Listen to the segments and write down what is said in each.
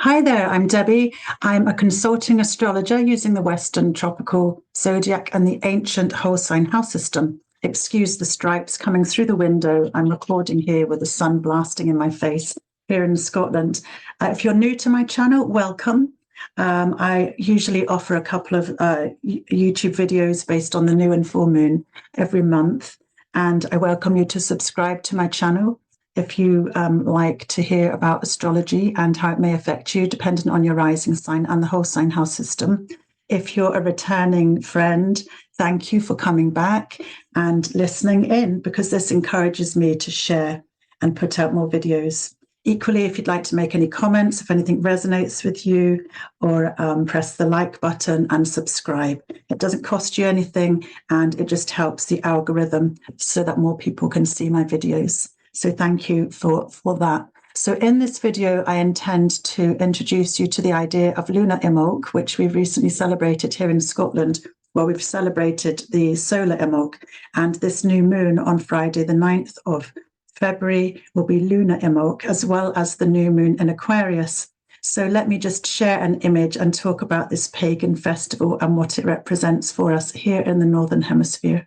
Hi there, I'm Debbie. I'm a consulting astrologer using the Western tropical zodiac and the ancient whole sign house system. Excuse the stripes coming through the window. I'm recording here with the sun blasting in my face here in Scotland. If you're new to my channel, welcome. I usually offer a couple of YouTube videos based on the new and full moon every month, and I welcome you to subscribe to my channel if you like to hear about astrology and how it may affect you, depending on your rising sign and the whole sign house system. If you're a returning friend, thank you for coming back and listening in, because this encourages me to share and put out more videos. Equally, if you'd like to make any comments, if anything resonates with you, or press the like button and subscribe. It doesn't cost you anything, and it just helps the algorithm so that more people can see my videos. So thank you for that. So in this video, I intend to introduce you to the idea of Lunar Imbolc, which we've recently celebrated here in Scotland, where we've celebrated the solar Imbolc. And this new moon on Friday, the 9th of February, will be Lunar Imbolc, as well as the new moon in Aquarius. So let me just share an image and talk about this pagan festival and what it represents for us here in the Northern Hemisphere.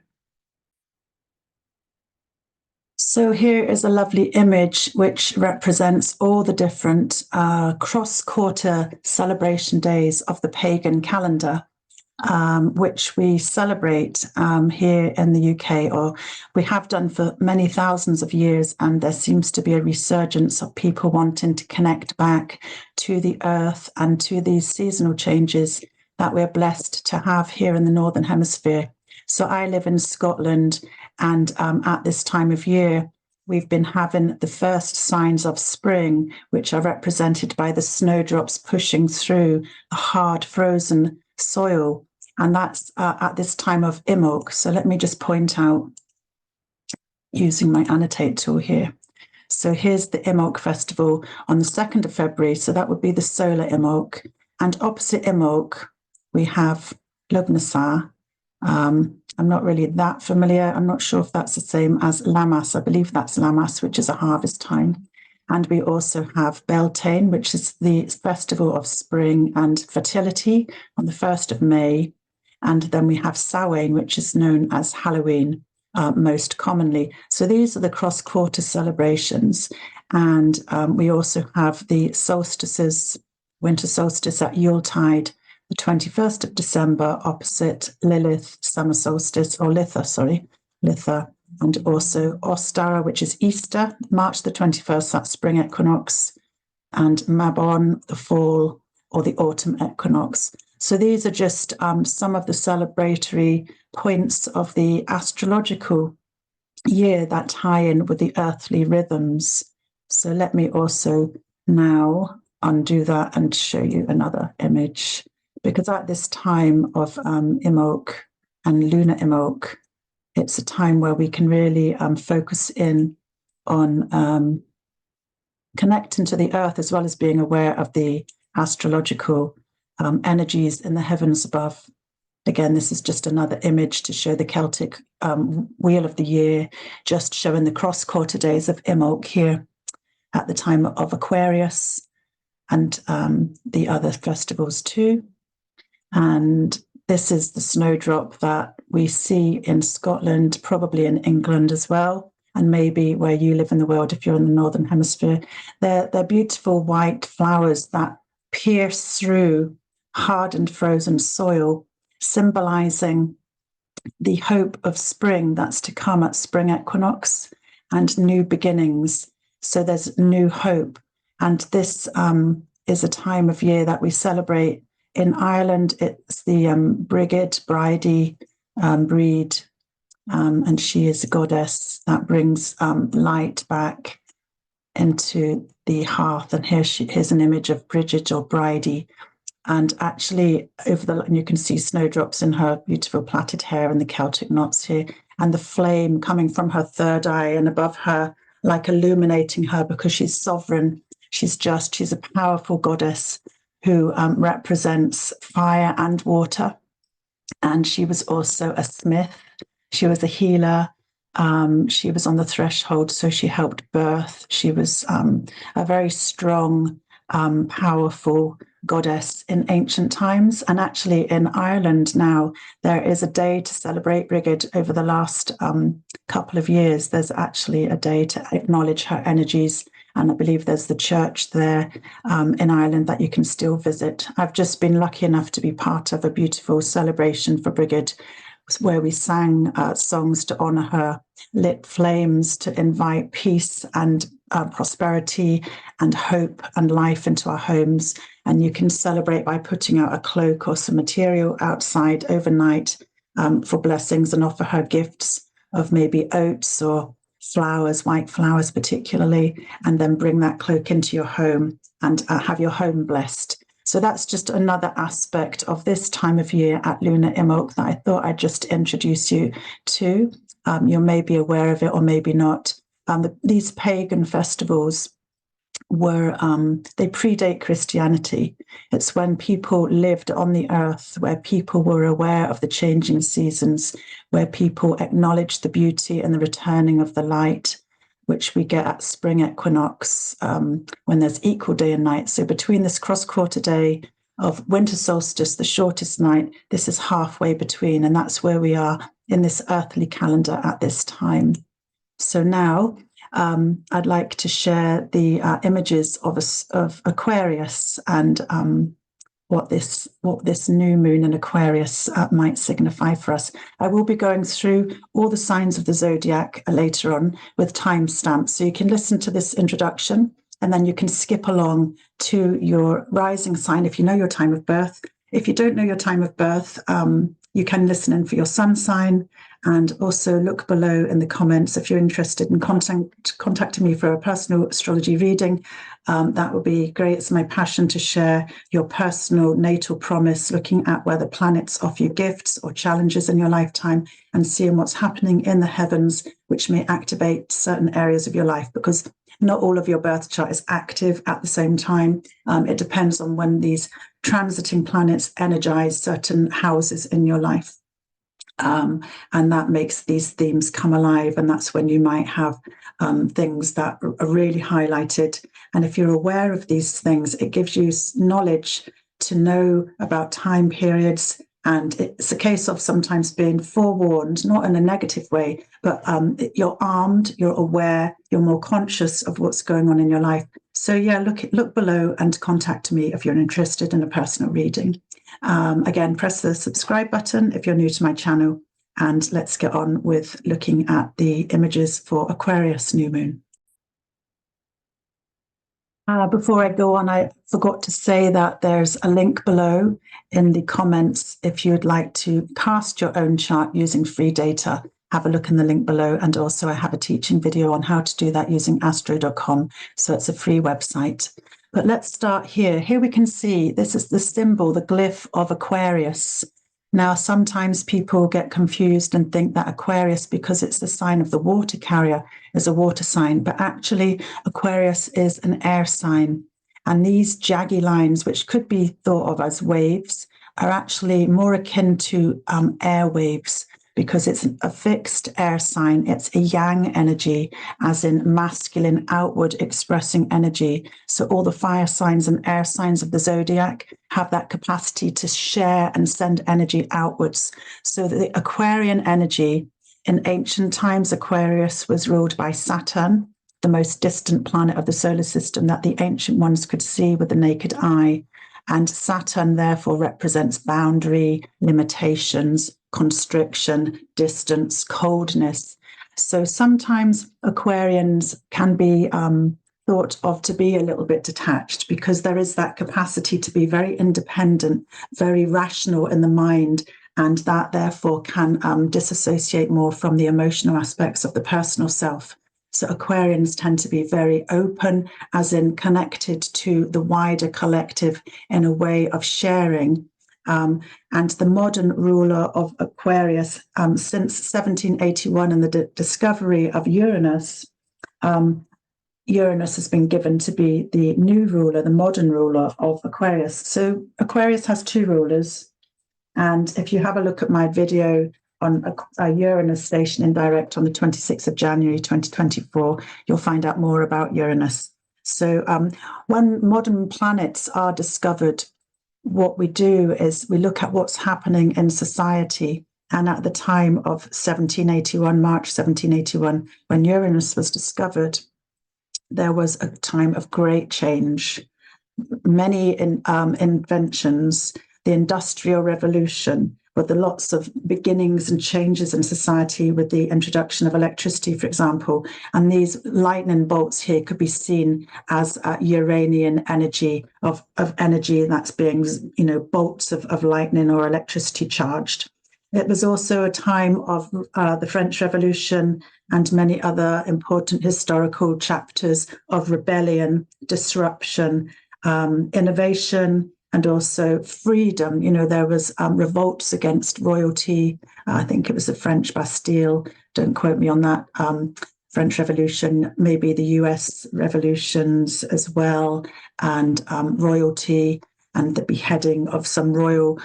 So here is a lovely image which represents all the different cross-quarter celebration days of the pagan calendar, which we celebrate here in the UK, or we have done for many thousands of years, and there seems to be a resurgence of people wanting to connect back to the earth and to these seasonal changes that we're blessed to have here in the Northern Hemisphere. So I live in Scotland, and at this time of year, we've been having the first signs of spring, which are represented by the snowdrops pushing through the hard frozen soil. And that's at this time of Imbolc. So let me just point out using my annotate tool here. So here's the Imbolc festival on the 2nd of February. So that would be the solar Imbolc. And opposite Imbolc, we have Lughnasadh. I'm not really that familiar. I'm not sure if that's the same as Lammas. I believe that's Lammas, which is a harvest time. And we also have Beltane, which is the festival of spring and fertility on the 1st of May. And then we have Samhain, which is known as Halloween most commonly. So these are the cross-quarter celebrations. And we also have the solstices, winter solstice at Yuletide, the 21st of December, opposite Lilith, summer solstice, or Litha, and also Ostara, which is Easter, March the 21st, that's spring equinox, and Mabon, the fall or the autumn equinox. So these are just some of the celebratory points of the astrological year that tie in with the earthly rhythms. So let me also now undo that and show you another image. Because at this time of Imbolc and Lunar Imbolc, it's a time where we can really focus in on connecting to the earth, as well as being aware of the astrological energies in the heavens above. Again, this is just another image to show the Celtic wheel of the year, just showing the cross-quarter days of Imbolc here at the time of Aquarius, and the other festivals too. And this is the snowdrop that we see in Scotland, probably in England as well, and maybe where you live in the world if you're in the Northern Hemisphere. They're beautiful white flowers that pierce through hardened frozen soil, symbolizing the hope of spring that's to come at spring equinox and new beginnings. So there's new hope. And this is a time of year that we celebrate. In Ireland, it's the Brigid, Breed, and she is a goddess that brings light back into the hearth. And here's an image of Bridget or Bridie. And actually, and you can see snowdrops in her beautiful plaited hair and the Celtic knots here, and the flame coming from her third eye and above her, like illuminating her, because she's sovereign. She's a powerful goddess who represents fire and water. And she was also a smith. She was a healer. She was on the threshold, so she helped birth. She was a very strong powerful goddess in ancient times. And actually in Ireland now, there is a day to celebrate Brigid. Over the last couple of years, there's actually a day to acknowledge her energies. And I believe there's the church there in Ireland that you can still visit. I've just been lucky enough to be part of a beautiful celebration for Brigid, where we sang songs to honour her, lit flames to invite peace and prosperity and hope and life into our homes. And you can celebrate by putting out a cloak or some material outside overnight for blessings, and offer her gifts of maybe oats or flowers, white flowers particularly, and then bring that cloak into your home and have your home blessed. So that's just another aspect of this time of year at Lunar Imbolc that I thought I'd just introduce you to. You may be aware of it or maybe not. These pagan festivals were, they predate Christianity. It's when people lived on the earth, where people were aware of the changing seasons, where people acknowledged the beauty and the returning of the light, which we get at spring equinox, when there's equal day and night. So between this cross-quarter day of winter solstice, the shortest night, this is halfway between, and that's where we are in this earthly calendar at this time. So now I'd like to share the images of Aquarius and what this new moon in Aquarius might signify for us. I will be going through all the signs of the zodiac later on with timestamps, so you can listen to this introduction and then you can skip along to your rising sign if you know your time of birth. If you don't know your time of birth, you can listen in for your sun sign, and also look below in the comments if you're interested in contacting me for a personal astrology reading. That would be great. It's my passion to share your personal natal promise, looking at where the planets offer you gifts or challenges in your lifetime, and seeing what's happening in the heavens, which may activate certain areas of your life, because not all of your birth chart is active at the same time. It depends on when these transiting planets energize certain houses in your life. And that makes these themes come alive, and that's when you might have things that are really highlighted. And if you're aware of these things, it gives you knowledge to know about time periods. And it's a case of sometimes being forewarned, not in a negative way, but you're armed, you're aware, you're more conscious of what's going on in your life. So yeah, look below and contact me if you're interested in a personal reading. Again, press the subscribe button if you're new to my channel, and let's get on with looking at the images for Aquarius new moon. Before I go on, I forgot to say that there's a link below in the comments if you'd like to cast your own chart using free data. Have a look in the link below, and also I have a teaching video on how to do that using astro.com, so it's a free website. But let's start here. Here we can see this is the symbol, the glyph of Aquarius. Now, sometimes people get confused and think that Aquarius, because it's the sign of the water carrier, is a water sign, but actually Aquarius is an air sign. And these jaggy lines, which could be thought of as waves, are actually more akin to air waves, because it's a fixed air sign. It's a yang energy, as in masculine, outward expressing energy. So all the fire signs and air signs of the zodiac have that capacity to share and send energy outwards. So the Aquarian energy, in ancient times, Aquarius was ruled by Saturn, the most distant planet of the solar system that the ancient ones could see with the naked eye. And Saturn therefore represents boundary, limitations, constriction, distance, coldness. So sometimes Aquarians can be thought of to be a little bit detached, because there is that capacity to be very independent, very rational in the mind, and that therefore can disassociate more from the emotional aspects of the personal self. So Aquarians tend to be very open, as in connected to the wider collective in a way of sharing. And the modern ruler of Aquarius, since 1781 and the discovery of Uranus, Uranus has been given to be the new ruler, the modern ruler of Aquarius. So Aquarius has two rulers. And if you have a look at my video on a Uranus station in direct on the 26th of January 2024, you'll find out more about Uranus. So when modern planets are discovered, what we do is we look at what's happening in society. And at the time of 1781, March 1781, when Uranus was discovered, there was a time of great change. Many inventions, the Industrial Revolution, with the lots of beginnings and changes in society with the introduction of electricity, for example. And these lightning bolts here could be seen as Uranian energy of energy that's being, bolts of lightning or electricity charged. It was also a time of the French Revolution and many other important historical chapters of rebellion, disruption, innovation, and also freedom. There was revolts against royalty. I think it was the French Bastille. Don't quote me on that. French Revolution, maybe the US revolutions as well, and royalty, and the beheading of some royal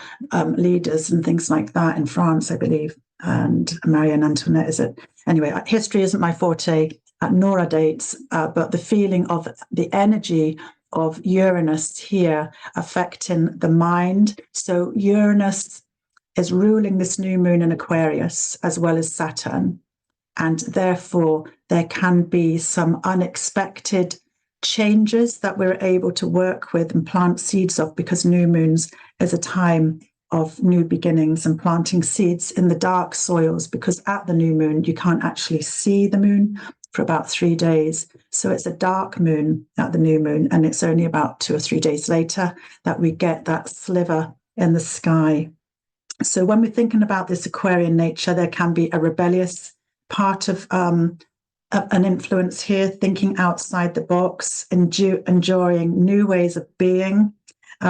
leaders and things like that in France, I believe. And Marie Antoinette, is it? Anyway, history isn't my forte, nor are dates, but the feeling of the energy of Uranus here affecting the mind. So Uranus is ruling this new moon in Aquarius as well as Saturn. And therefore, there can be some unexpected changes that we're able to work with and plant seeds of, because new moons is a time of new beginnings and planting seeds in the dark soils, because at the new moon, you can't actually see the moon for about 3 days. So it's a dark moon at the new moon, and it's only about 2 or 3 days later that we get that sliver in the sky. So when we're thinking about this Aquarian nature, there can be a rebellious part of an influence here, thinking outside the box, enjoying new ways of being,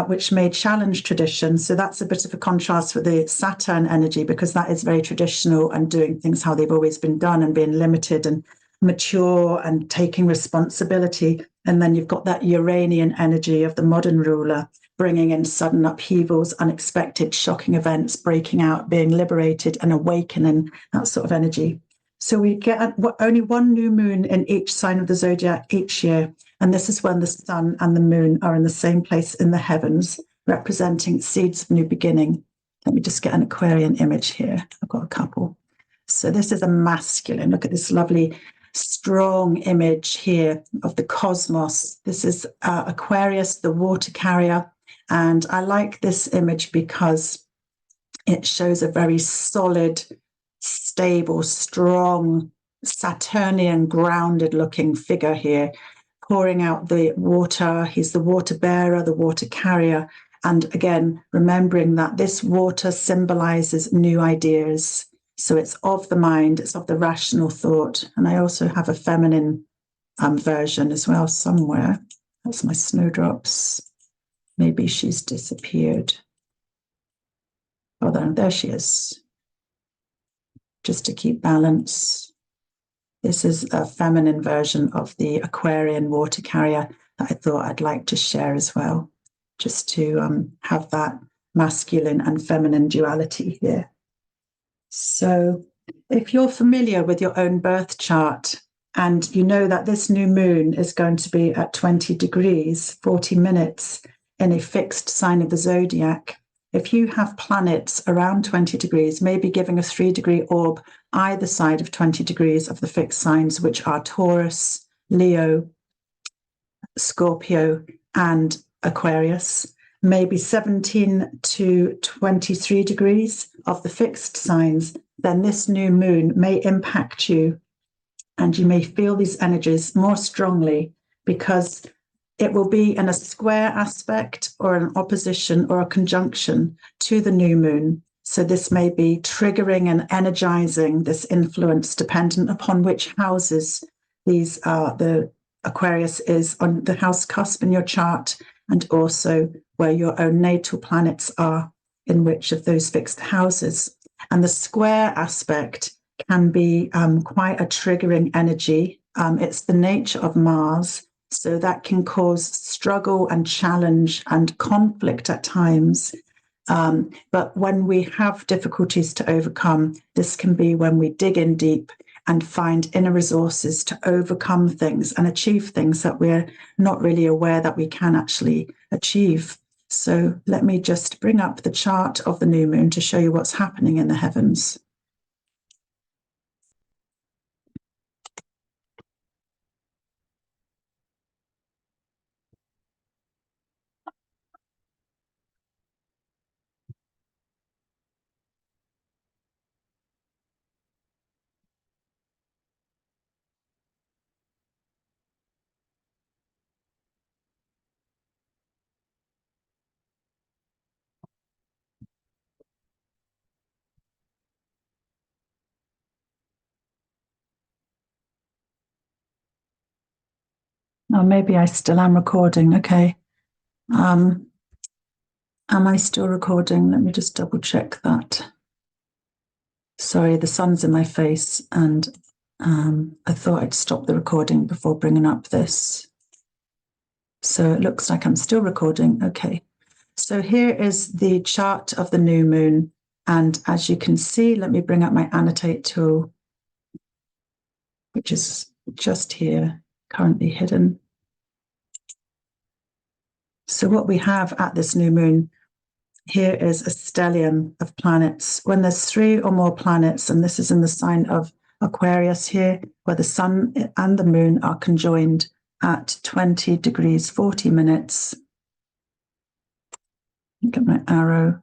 which may challenge tradition. So that's a bit of a contrast with the Saturn energy, because that is very traditional and doing things how they've always been done and being limited and mature and taking responsibility. And then you've got that Uranian energy of the modern ruler, bringing in sudden upheavals, unexpected, shocking events, breaking out, being liberated and awakening, that sort of energy. So we get only one new moon in each sign of the zodiac each year. And this is when the sun and the moon are in the same place in the heavens, representing seeds of new beginning. Let me just get an Aquarian image here. I've got a couple. So this is a masculine. Look at this lovely, strong image here of the cosmos. This is Aquarius, the water carrier. And I like this image because it shows a very solid, stable, strong, Saturnian, grounded looking figure here, pouring out the water. He's the water bearer, the water carrier. And again, remembering that this water symbolizes new ideas. So it's of the mind, it's of the rational thought. And I also have a feminine version as well somewhere. That's my snowdrops. Maybe she's disappeared. Oh, there she is. Just to keep balance. This is a feminine version of the Aquarian water carrier that I thought I'd like to share as well, just to have that masculine and feminine duality here. So if you're familiar with your own birth chart, and you know that this new moon is going to be at 20 degrees, 40 minutes in a fixed sign of the zodiac, if you have planets around 20 degrees, maybe giving a 3-degree orb either side of 20 degrees of the fixed signs, which are Taurus, Leo, Scorpio, and Aquarius, maybe 17 to 23 degrees of the fixed signs, then this new moon may impact you, and you may feel these energies more strongly because it will be in a square aspect or an opposition or a conjunction to the new moon. So this may be triggering and energizing this influence dependent upon which houses the Aquarius is on the house cusp in your chart, and also where your own natal planets are in which of those fixed houses. And the square aspect can be quite a triggering energy. It's the nature of Mars. So that can cause struggle and challenge and conflict at times. But when we have difficulties to overcome, this can be when we dig in deep and find inner resources to overcome things and achieve things that we're not really aware that we can actually achieve. So let me just bring up the chart of the new moon to show you what's happening in the heavens. Oh, maybe I still am recording. Okay. Am I still recording? Let me just double check that. Sorry, the sun's in my face, and I thought I'd stop the recording before bringing up this. So it looks like I'm still recording. Okay. So here is the chart of the new moon. And as you can see, let me bring up my annotate tool, which is just here, currently hidden. So what we have at this new moon, here is a stellium of planets. When there's 3 or more planets, and this is in the sign of Aquarius here, where the sun and the moon are conjoined at 20 degrees 40 minutes. Look at my arrow.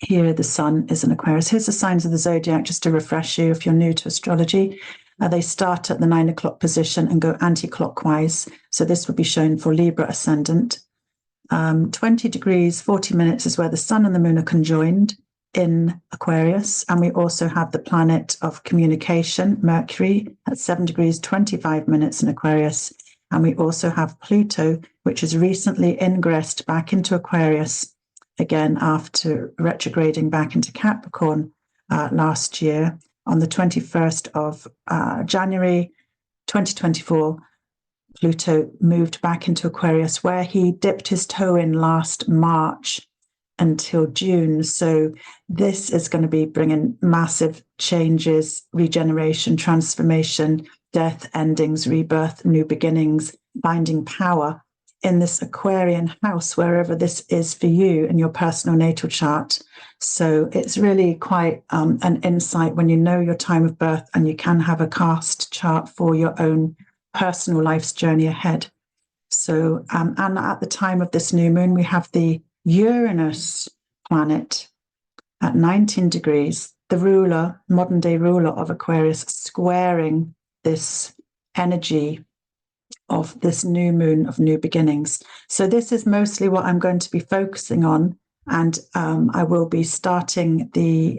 Here, the sun is in Aquarius. Here's the signs of the zodiac, just to refresh you if you're new to astrology. They start at the 9 o'clock position and go anti-clockwise. So this would be shown for Libra ascendant. 20 degrees, 40 minutes is where the sun and the moon are conjoined in Aquarius. And we also have the planet of communication, Mercury, at 7 degrees, 25 minutes in Aquarius. And we also have Pluto, which has recently ingressed back into Aquarius, again, after retrograding back into Capricorn last year on the 21st of January 2024. Pluto moved back into Aquarius, where he dipped his toe in last March until June. So this is going to be bringing massive changes, regeneration, transformation, death, endings, rebirth, new beginnings, finding power in this Aquarian house, wherever this is for you in your personal natal chart. So it's really quite an insight when you know your time of birth, and you can have a cast chart for your own personal life's journey ahead. So, and at the time of this new moon, we have the Uranus planet at 19 degrees, the ruler, modern day ruler of Aquarius, squaring this energy of this new moon of new beginnings. So this is mostly what I'm going to be focusing on. And I will be starting the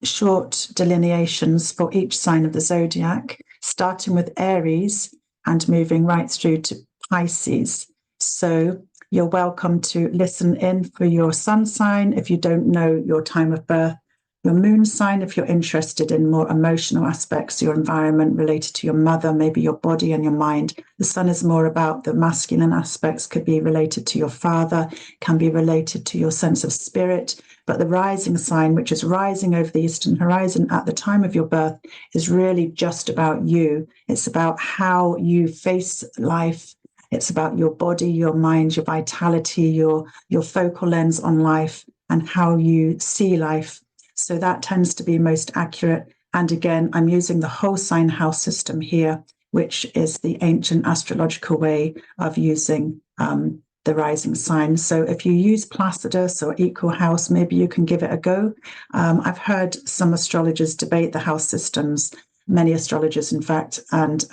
short delineations for each sign of the zodiac, starting with Aries and moving right through to Pisces. So you're welcome to listen in for your sun sign if you don't know your time of birth, your moon sign if you're interested in more emotional aspects, your environment related to your mother, maybe your body and your mind. The sun is more about the masculine aspects, could be related to your father, can be related to your sense of spirit. But the rising sign, which is rising over the eastern horizon at the time of your birth, is really just about you. It's about how you face life. It's about your body, your mind, your vitality, your focal lens on life, and how you see life. So that tends to be most accurate. And again, I'm using the whole sign house system here, which is the ancient astrological way of using the rising sign. So if you use Placidus or Equal House, maybe you can give it a go. I've heard some astrologers debate the house systems, many astrologers, in fact, and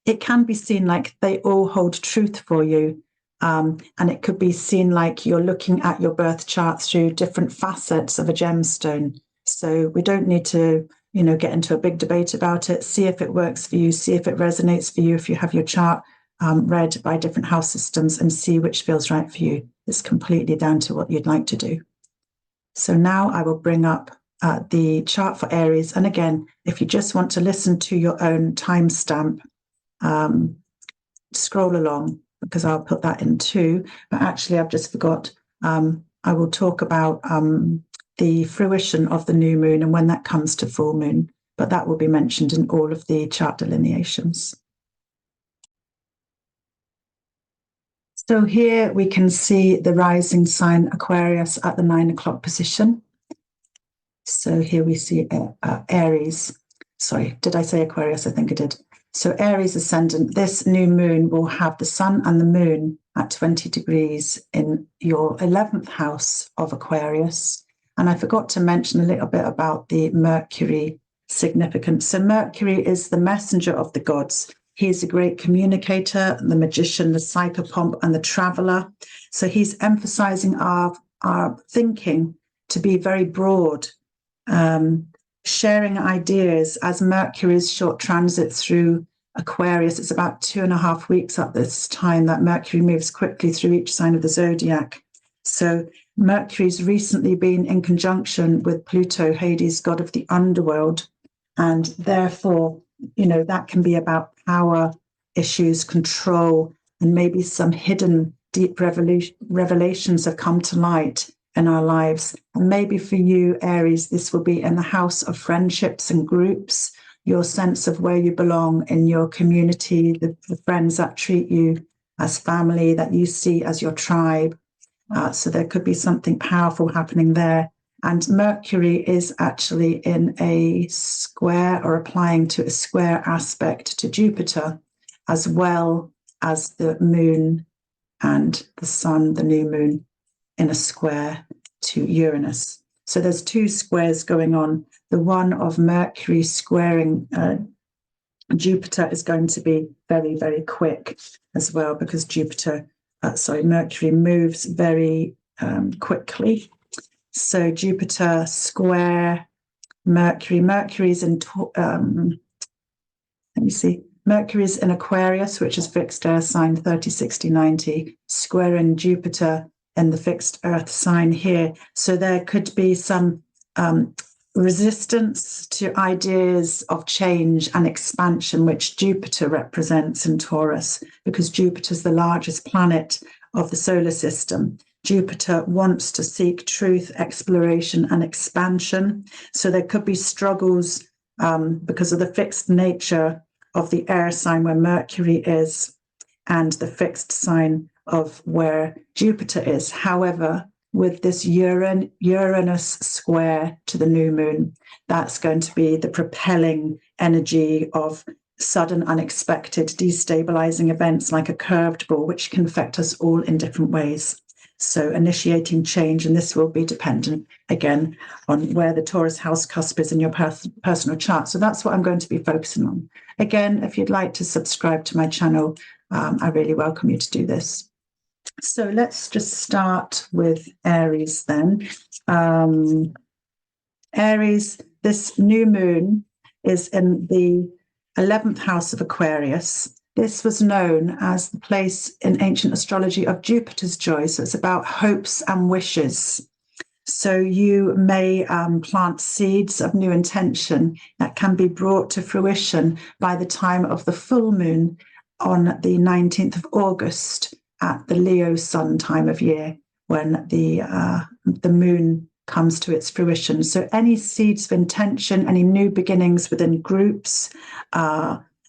it can be seen like they all hold truth for you. And it could be seen like you're looking at your birth chart through different facets of a gemstone. So we don't need to, get into a big debate about it. See if it works for you. See if it resonates for you. If you have your chart read by different house systems, and see which feels right for you. It's completely down to what you'd like to do. So now I will bring up the chart for Aries. And again, if you just want to listen to your own timestamp, scroll along, because I'll put that in too. But actually, I've just forgot. I will talk about the fruition of the new moon and when that comes to full moon, but that will be mentioned in all of the chart delineations. So here we can see the rising sign Aquarius at the 9 o'clock position. So here we see Aries. Sorry, did I say Aquarius? I think I did. So Aries ascendant, this new moon will have the sun and the moon at 20 degrees in your 11th house of Aquarius. And I forgot to mention a little bit about the Mercury significance. So Mercury is the messenger of the gods. He's a great communicator, the magician, the psychopomp, and the traveler. So he's emphasizing our thinking to be very broad, sharing ideas as Mercury's short transit through Aquarius. It's about 2.5 weeks at this time that Mercury moves quickly through each sign of the zodiac. So Mercury's recently been in conjunction with Pluto, Hades, god of the underworld, and therefore, you know, that can be about power issues, control, and maybe some hidden deep revelations have come to light in our lives. And maybe for you, Aries, this will be in the house of friendships and groups, your sense of where you belong in your community, the friends that treat you as family, that you see as your tribe. So there could be something powerful happening there. And Mercury is actually in a square or applying to a square aspect to Jupiter, as well as the moon and the sun, the new moon, in a square to Uranus. So there's two squares going on. The one of Mercury squaring Jupiter is going to be very, very quick as well, because Mercury moves very quickly. So Jupiter square Mercury. Mercury's in, Mercury's in Aquarius, which is fixed air sign 30, 60, 90, squaring Jupiter in the fixed earth sign here. So there could be some resistance to ideas of change and expansion, which Jupiter represents in Taurus, because Jupiter's the largest planet of the solar system. Jupiter wants to seek truth, exploration, and expansion. So there could be struggles because of the fixed nature of the air sign where Mercury is and the fixed sign of where Jupiter is. However, with this Uranus square to the new moon, that's going to be the propelling energy of sudden, unexpected, destabilizing events like a curved ball, which can affect us all in different ways. So initiating change, and this will be dependent, again, on where the Taurus house cusp is in your personal chart. So that's what I'm going to be focusing on. Again, if you'd like to subscribe to my channel, I really welcome you to do this. So let's just start with Aries then. Aries, this new moon is in the 11th house of Aquarius. This was known as the place in ancient astrology of Jupiter's joy. So it's about hopes and wishes. So you may plant seeds of new intention that can be brought to fruition by the time of the full moon on the 19th of August at the Leo sun time of year, when the moon comes to its fruition. So any seeds of intention, any new beginnings within groups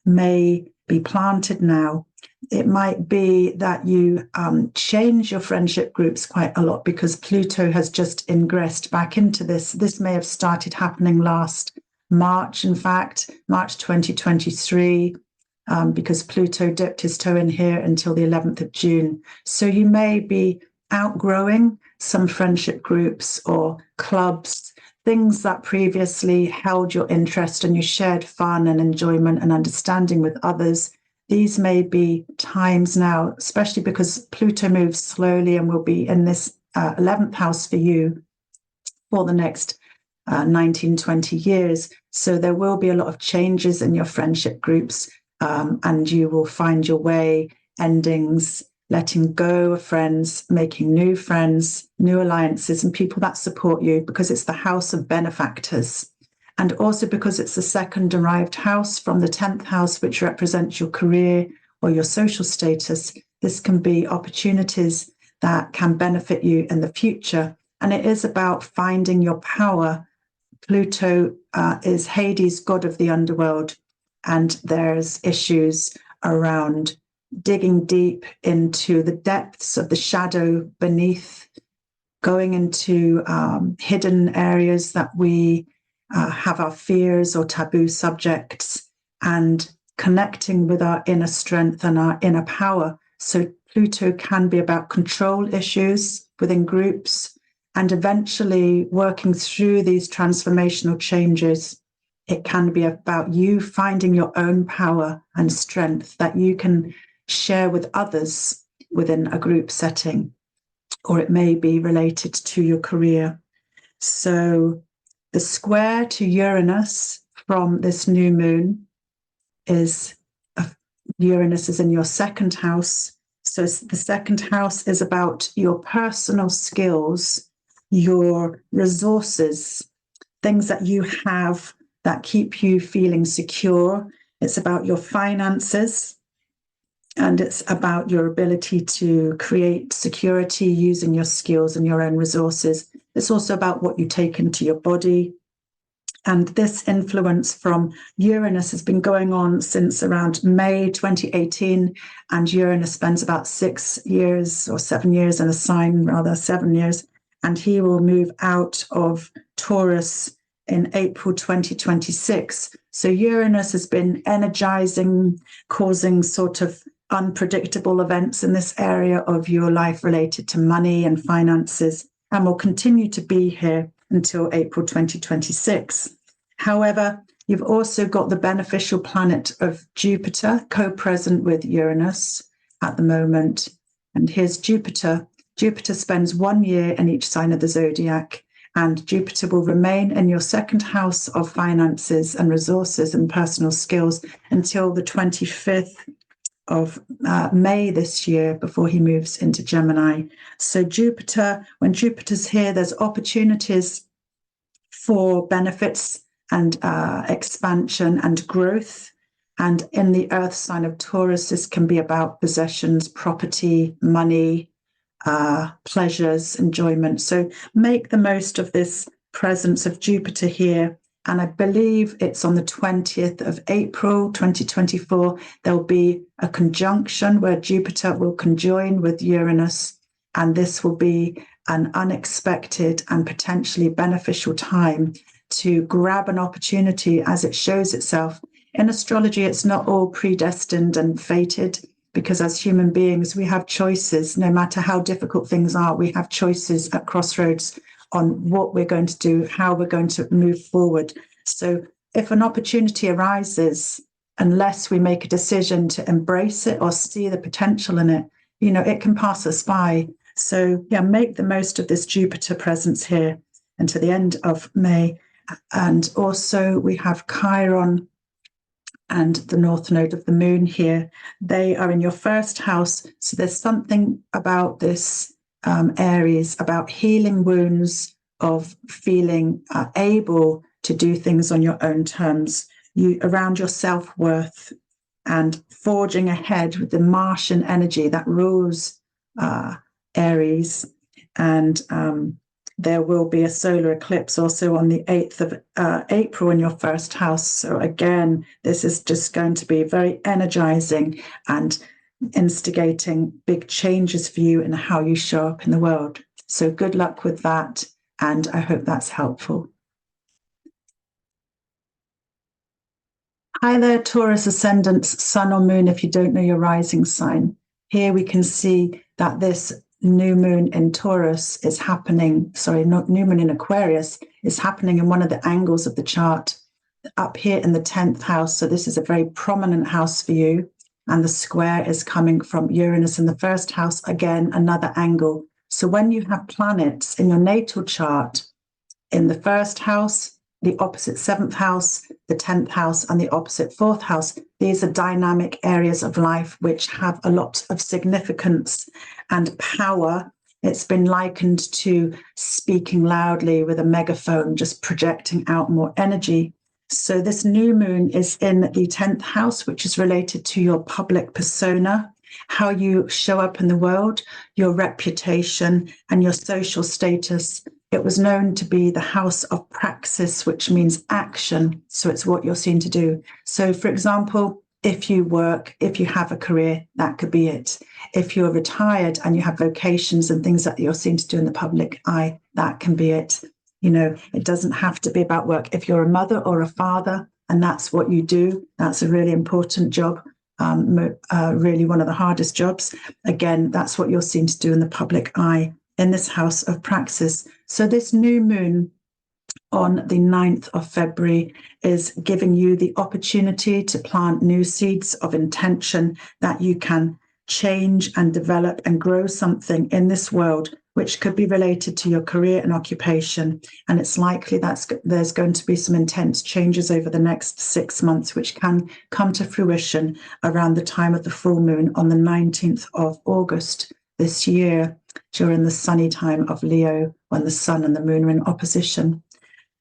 may be planted now. It might be that you change your friendship groups quite a lot because Pluto has just ingressed back into this. This may have started happening last March, in fact, March 2023, because Pluto dipped his toe in here until the 11th of June. So you may be outgrowing some friendship groups or clubs, things that previously held your interest and you shared fun and enjoyment and understanding with others. These may be times now, especially because Pluto moves slowly and will be in this 11th house for you for the next 19, 20 years. So there will be a lot of changes in your friendship groups, and you will find your way, endings, letting go of friends, making new friends, new alliances, and people that support you, because it's the house of benefactors. And also because it's the second derived house from the 10th house, which represents your career or your social status. This can be opportunities that can benefit you in the future. and it is about finding your power. Pluto is Hades, god of the underworld, and there's issues around digging deep into the depths of the shadow beneath, going into hidden areas that we have our fears or taboo subjects, and connecting with our inner strength and our inner power. So Pluto can be about control issues within groups, and eventually working through these transformational changes. It can be about you finding your own power and strength that you can share with others within a group setting, or it may be related to your career. So the square to Uranus from this new moon is, Uranus is in your second house. So the second house is about your personal skills, your resources, things that you have that keep you feeling secure. It's about your finances, and it's about your ability to create security using your skills and your own resources. It's also about what you take into your body. And this influence from Uranus has been going on since around May 2018. And Uranus spends about 6 years or 7 years in a sign, rather 7 years. And he will move out of Taurus in April 2026. So Uranus has been energizing, causing sort of unpredictable events in this area of your life related to money and finances, and will continue to be here until April 2026. However, you've also got the beneficial planet of Jupiter co-present with Uranus at the moment. And here's Jupiter. Jupiter spends 1 year in each sign of the zodiac, and Jupiter will remain in your second house of finances and resources and personal skills until the 25th of May this year, before he moves into Gemini. So Jupiter, when Jupiter's here, there's opportunities for benefits and expansion and growth. And in the earth sign of Taurus, this can be about possessions, property, money, pleasures, enjoyment. So make the most of this presence of Jupiter here. And I believe it's on the 20th of April, 2024, there'll be a conjunction where Jupiter will conjoin with Uranus. And this will be an unexpected and potentially beneficial time to grab an opportunity as it shows itself. In astrology, it's not all predestined and fated, because as human beings, we have choices. No matter how difficult things are, we have choices at crossroads on what we're going to do, how we're going to move forward. So if an opportunity arises, unless we make a decision to embrace it or see the potential in it, it can pass us by. So yeah, make the most of this Jupiter presence here until the end of May. And also we have Chiron and the north node of the moon here. They are in your first house. So there's something about this Aries, about healing wounds, of feeling able to do things on your own terms, around your self-worth, and forging ahead with the Martian energy that rules Aries. And there will be a solar eclipse also on the 8th of April in your first house. So again, this is just going to be very energizing and instigating big changes for you in how you show up in the world. So good luck with that, and I hope that's helpful. Hi there, Taurus ascendant, sun or moon, if you don't know your rising sign. Here we can see that this new moon in Taurus is happening, not new moon in Aquarius, is happening in one of the angles of the chart up here in the 10th house. So this is a very prominent house for you. And the square is coming from Uranus in the first house, again, another angle. So when you have planets in your natal chart in the first house, the opposite 7th house, the 10th house, and the opposite 4th house, these are dynamic areas of life which have a lot of significance and power. It's been likened to speaking loudly with a megaphone, just projecting out more energy. So this new moon is in the 10th house, which is related to your public persona. how you show up in the world, your reputation, and your social status. It was known to be the house of praxis, which means action. So it's what you're seen to do. So, for example, if you work, if you have a career, that could be it. If you're retired and you have vocations and things that you're seen to do in the public eye, that can be it. You know, it doesn't have to be about work. If you're a mother or a father and that's what you do, that's a really important job, really one of the hardest jobs. Again, that's what you're seen to do in the public eye in this house of praxis. So this new moon on the 9th of February is giving you the opportunity to plant new seeds of intention that you can change and develop and grow something in this world, which could be related to your career and occupation. And it's likely that there's going to be some intense changes over the next 6 months, which can come to fruition around the time of the full moon on the 19th of August this year, during the sunny time of Leo, when the sun and the moon are in opposition.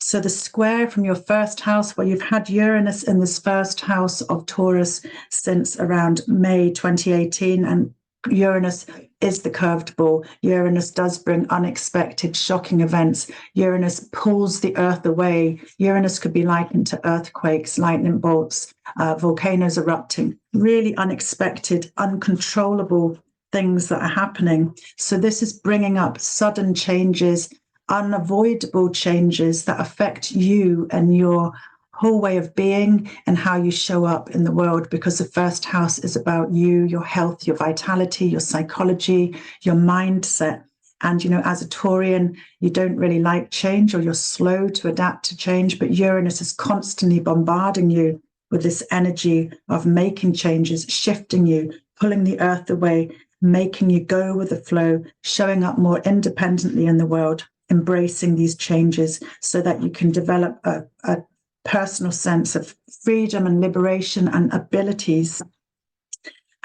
So the square from your first house, well, you've had Uranus in this first house of Taurus since around May 2018, and Uranus is the curved ball. Uranus does bring unexpected, shocking events. Uranus pulls the earth away. Uranus could be likened to earthquakes, lightning bolts, volcanoes erupting, really unexpected, uncontrollable things that are happening. So this is bringing up sudden changes, unavoidable changes that affect you and your whole way of being and how you show up in the world, because the first house is about you, your health, your vitality, your psychology, your mindset. And, you know, as a Taurian, you don't really like change, or you're slow to adapt to change, but Uranus is constantly bombarding you with this energy of making changes, shifting you, pulling the earth away, making you go with the flow, showing up more independently in the world, embracing these changes so that you can develop a personal sense of freedom and liberation and abilities.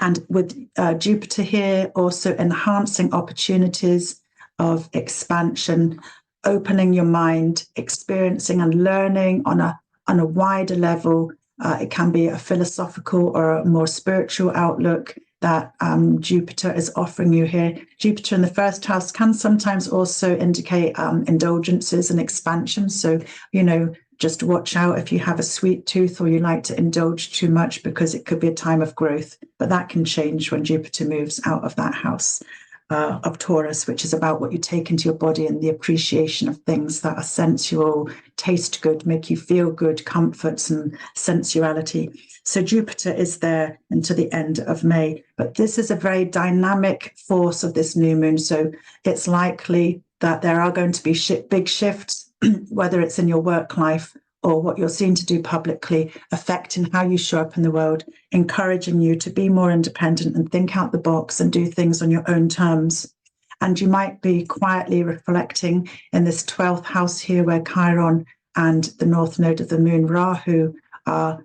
And with Jupiter here, also enhancing opportunities of expansion, opening your mind, experiencing and learning on a wider level. It can be a philosophical or a more spiritual outlook that Jupiter is offering you here. Jupiter in the first house can sometimes also indicate indulgences and expansion. So, you know, just watch out if you have a sweet tooth or you like to indulge too much, because it could be a time of growth. But that can change when Jupiter moves out of that house of Taurus, which is about what you take into your body and the appreciation of things that are sensual, taste good, make you feel good, comforts and sensuality. So Jupiter is there until the end of May. But this is a very dynamic force of this new moon. So it's likely that there are going to be big shifts, whether it's in your work life or what you're seen to do publicly, affecting how you show up in the world, encouraging you to be more independent and think out the box and do things on your own terms. And you might be quietly reflecting in this 12th house here, where Chiron and the north node of the moon, Rahu, are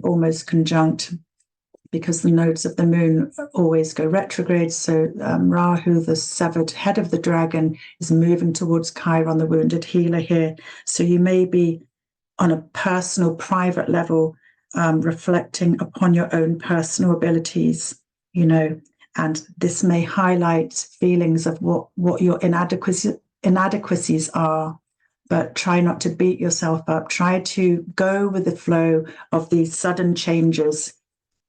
almost conjunct, because the nodes of the moon always go retrograde. So Rahu, the severed head of the dragon, is moving towards Chiron, the wounded healer here. So you may be on a personal, private level, reflecting upon your own personal abilities, you know, and this may highlight feelings of what your inadequacies are. But try not to beat yourself up. Try to go with the flow of these sudden changes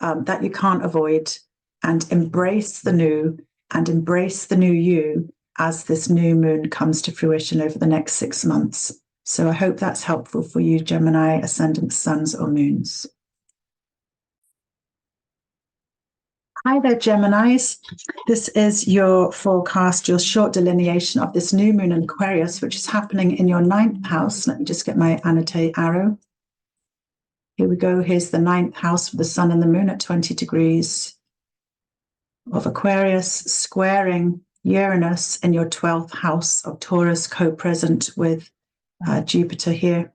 that you can't avoid, and embrace the new and embrace the new you as this new moon comes to fruition over the next 6 months. So I hope that's helpful for you, Gemini, ascendant suns or moons. Hi there, Geminis. This is your forecast, your short delineation of this new moon in Aquarius, which is happening in your 9th house. Let me just get my annotate arrow. Here we go. Here's the 9th house for the sun and the moon at 20 degrees of Aquarius, squaring Uranus in your 12th house of Taurus, co-present with Jupiter here.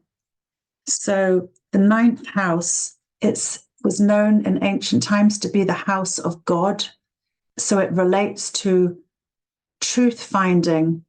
So the 9th house, was known in ancient times to be the house of God. So it relates to truth finding.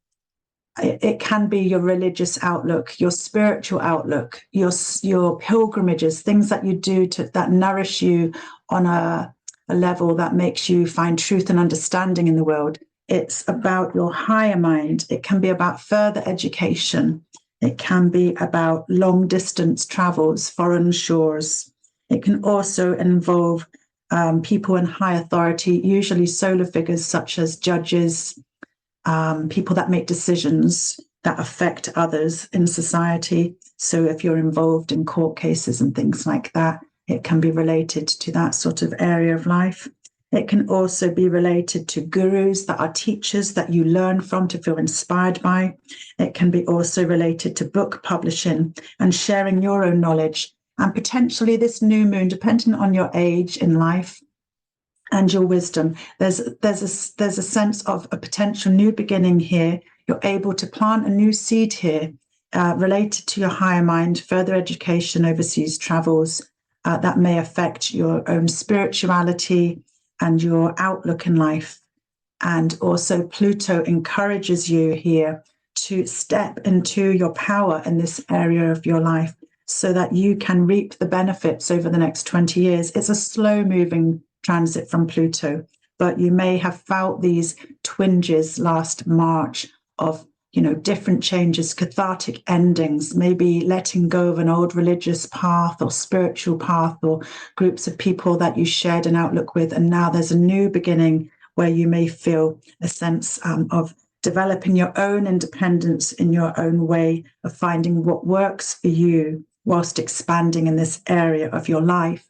It can be your religious outlook, your spiritual outlook, your pilgrimages, things that you do that nourish you on a a level that makes you find truth and understanding in the world. It's about your higher mind. It can be about further education. It can be about long distance travels, foreign shores. It can also involve people in high authority, usually solar figures such as judges, people that make decisions that affect others in society. So if you're involved in court cases and things like that, it can be related to that sort of area of life. It can also be related to gurus that are teachers that you learn from to feel inspired by. It can be also related to book publishing and sharing your own knowledge. And potentially this new moon, depending on your age in life and your wisdom, there's a sense of a potential new beginning here. You're able to plant a new seed here related to your higher mind, further education, overseas travels that may affect your own spirituality and your outlook in life. And also Pluto encourages you here to step into your power in this area of your life so that you can reap the benefits over the next 20 years. It's a slow moving transit from Pluto, but you may have felt these twinges last March of, you know, different changes, cathartic endings, maybe letting go of an old religious path or spiritual path or groups of people that you shared an outlook with. And now there's a new beginning where you may feel a sense of developing your own independence in your own way of finding what works for you whilst expanding in this area of your life.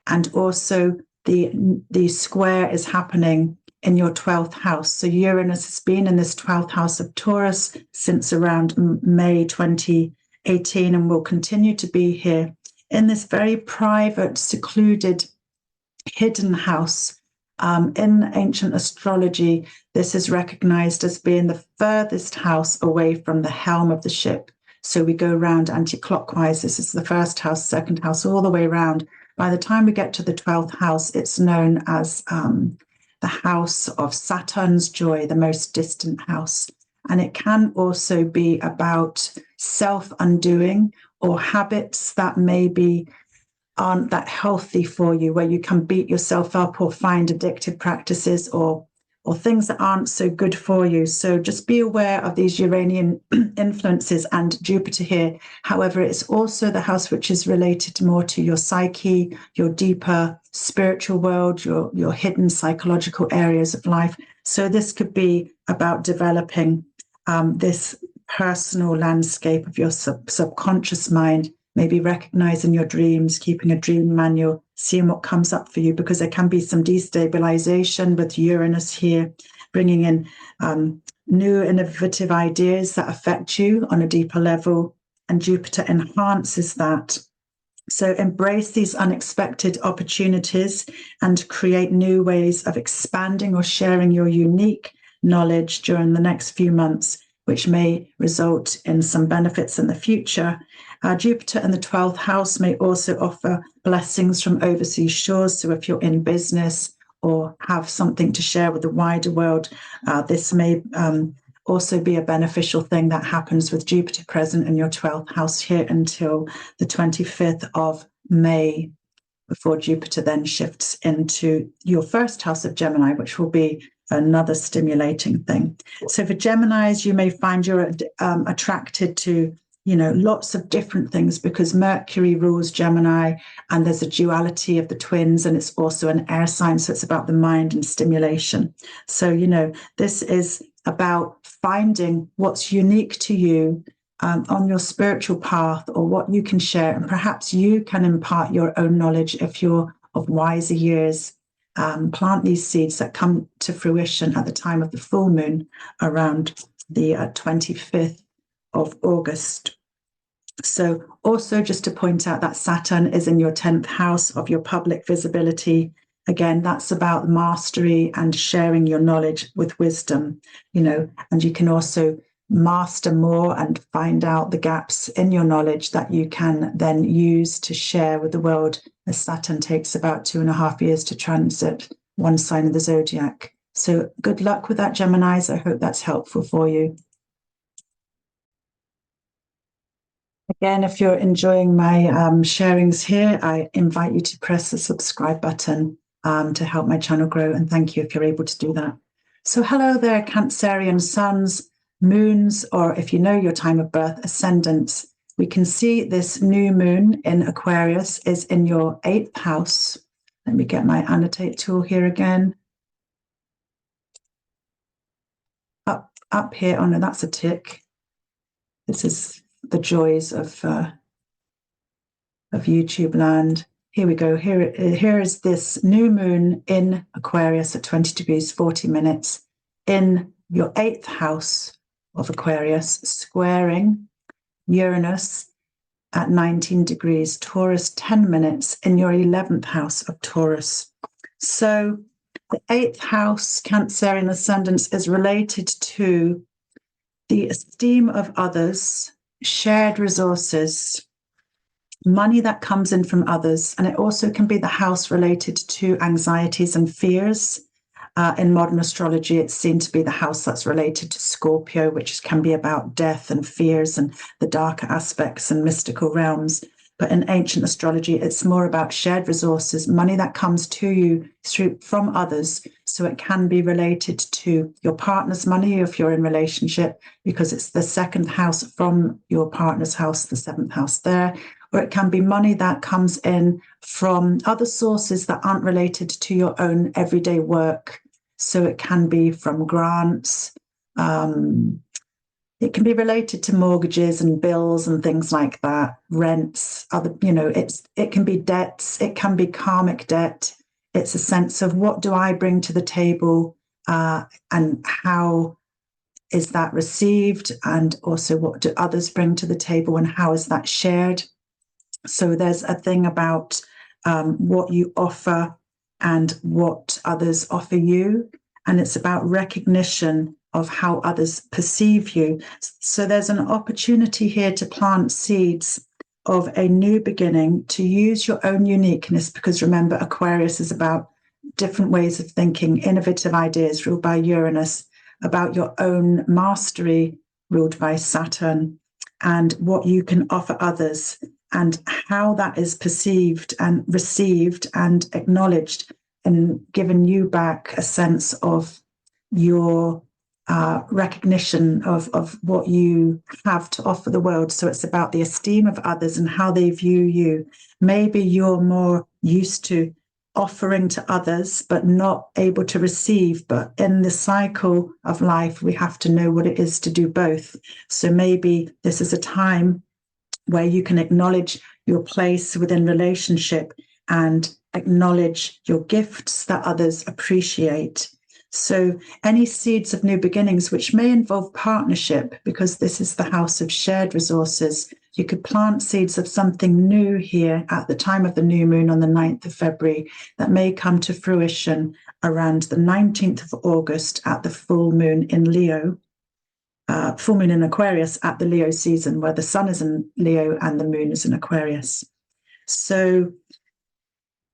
And also the square is happening in your 12th house. So Uranus has been in this 12th house of Taurus since around May 2018 and will continue to be here in this very private, secluded, hidden house. In ancient astrology, this is recognized as being the furthest house away from the helm of the ship. So we go around anti-clockwise. This is the first house, second house, all the way around. By the time we get to the 12th house, it's known as the house of Saturn's joy, the most distant house. And it can also be about self-undoing or habits that maybe aren't that healthy for you, where you can beat yourself up or find addictive practices or things that aren't so good for you. So just be aware of these Uranian influences and Jupiter here. However, it's also the house which is related more to your psyche, your deeper spiritual world, your hidden psychological areas of life. So this could be about developing this personal landscape of your subconscious mind, maybe recognizing your dreams, keeping a dream manual, seeing what comes up for you, because there can be some destabilization with Uranus here, bringing in new innovative ideas that affect you on a deeper level, and Jupiter enhances that. So embrace these unexpected opportunities and create new ways of expanding or sharing your unique knowledge during the next few months, which may result in some benefits in the future. Jupiter in the 12th house may also offer blessings from overseas shores. So if you're in business or have something to share with the wider world, this may also be a beneficial thing that happens with Jupiter present in your 12th house here until the 25th of May, before Jupiter then shifts into your first house of Gemini, which will be another stimulating thing. So for Geminis, you may find you're attracted to, you know, lots of different things because Mercury rules Gemini and there's a duality of the twins, and it's also an air sign. So it's about the mind and stimulation. So, you know, this is about finding what's unique to you on your spiritual path, or what you can share. And perhaps you can impart your own knowledge if you're of wiser years. Plant these seeds that come to fruition at the time of the full moon around the 25th of August. So also just to point out that Saturn is in your 10th house of your public visibility. Again, that's about mastery and sharing your knowledge with wisdom, you know, and you can also master more and find out the gaps in your knowledge that you can then use to share with the world, as Saturn takes about 2.5 years to transit one sign of the zodiac. So good luck with that, Geminis. I hope that's helpful for you. Again, if you're enjoying my sharings here, I invite you to press the subscribe button to help my channel grow. And thank you if you're able to do that. So hello there, Cancerian suns, moons, or if you know your time of birth, ascendants. We can see this new moon in Aquarius is in your 8th house. Let me get my annotate tool here again. Up here, oh no, that's a tick. This is the joys of YouTube land. Here we go. Here is this new moon in Aquarius at 20 degrees 40 minutes in your 8th house of Aquarius, squaring Uranus at 19 degrees Taurus, 10 minutes in your 11th house of Taurus. So the 8th house, Cancerian ascendants, is related to the esteem of others, shared resources, money that comes in from others, and it also can be the house related to anxieties and fears. In modern astrology, it's seen to be the house that's related to Scorpio, which can be about death and fears and the darker aspects and mystical realms. But in ancient astrology, it's more about shared resources, money that comes to you from others. So it can be related to your partner's money if you're in relationship, because it's the 2nd house from your partner's house, the 7th house there. Or it can be money that comes in from other sources that aren't related to your own everyday work. So it can be from grants. It can be related to mortgages and bills and things like that, rents, it can be debts, it can be karmic debt. It's a sense of what do I bring to the table and how is that received, and also what do others bring to the table and how is that shared. So there's a thing about what you offer and what others offer you. And it's about recognition of how others perceive you. So there's an opportunity here to plant seeds of a new beginning, to use your own uniqueness, because remember, Aquarius is about different ways of thinking, innovative ideas ruled by Uranus, about your own mastery ruled by Saturn, and what you can offer others and how that is perceived and received and acknowledged, and given you back a sense of your recognition of what you have to offer the world. So it's about the esteem of others and how they view you. Maybe you're more used to offering to others but not able to receive, but in the cycle of life we have to know what it is to do both. So maybe this is a time where you can acknowledge your place within relationship and acknowledge your gifts that others appreciate. So any seeds of new beginnings, which may involve partnership, because this is the house of shared resources, you could plant seeds of something new here at the time of the new moon on the 9th of February that may come to fruition around the 19th of August at the full moon in Leo, full moon in Aquarius at the Leo season, where the sun is in Leo and the moon is in Aquarius. So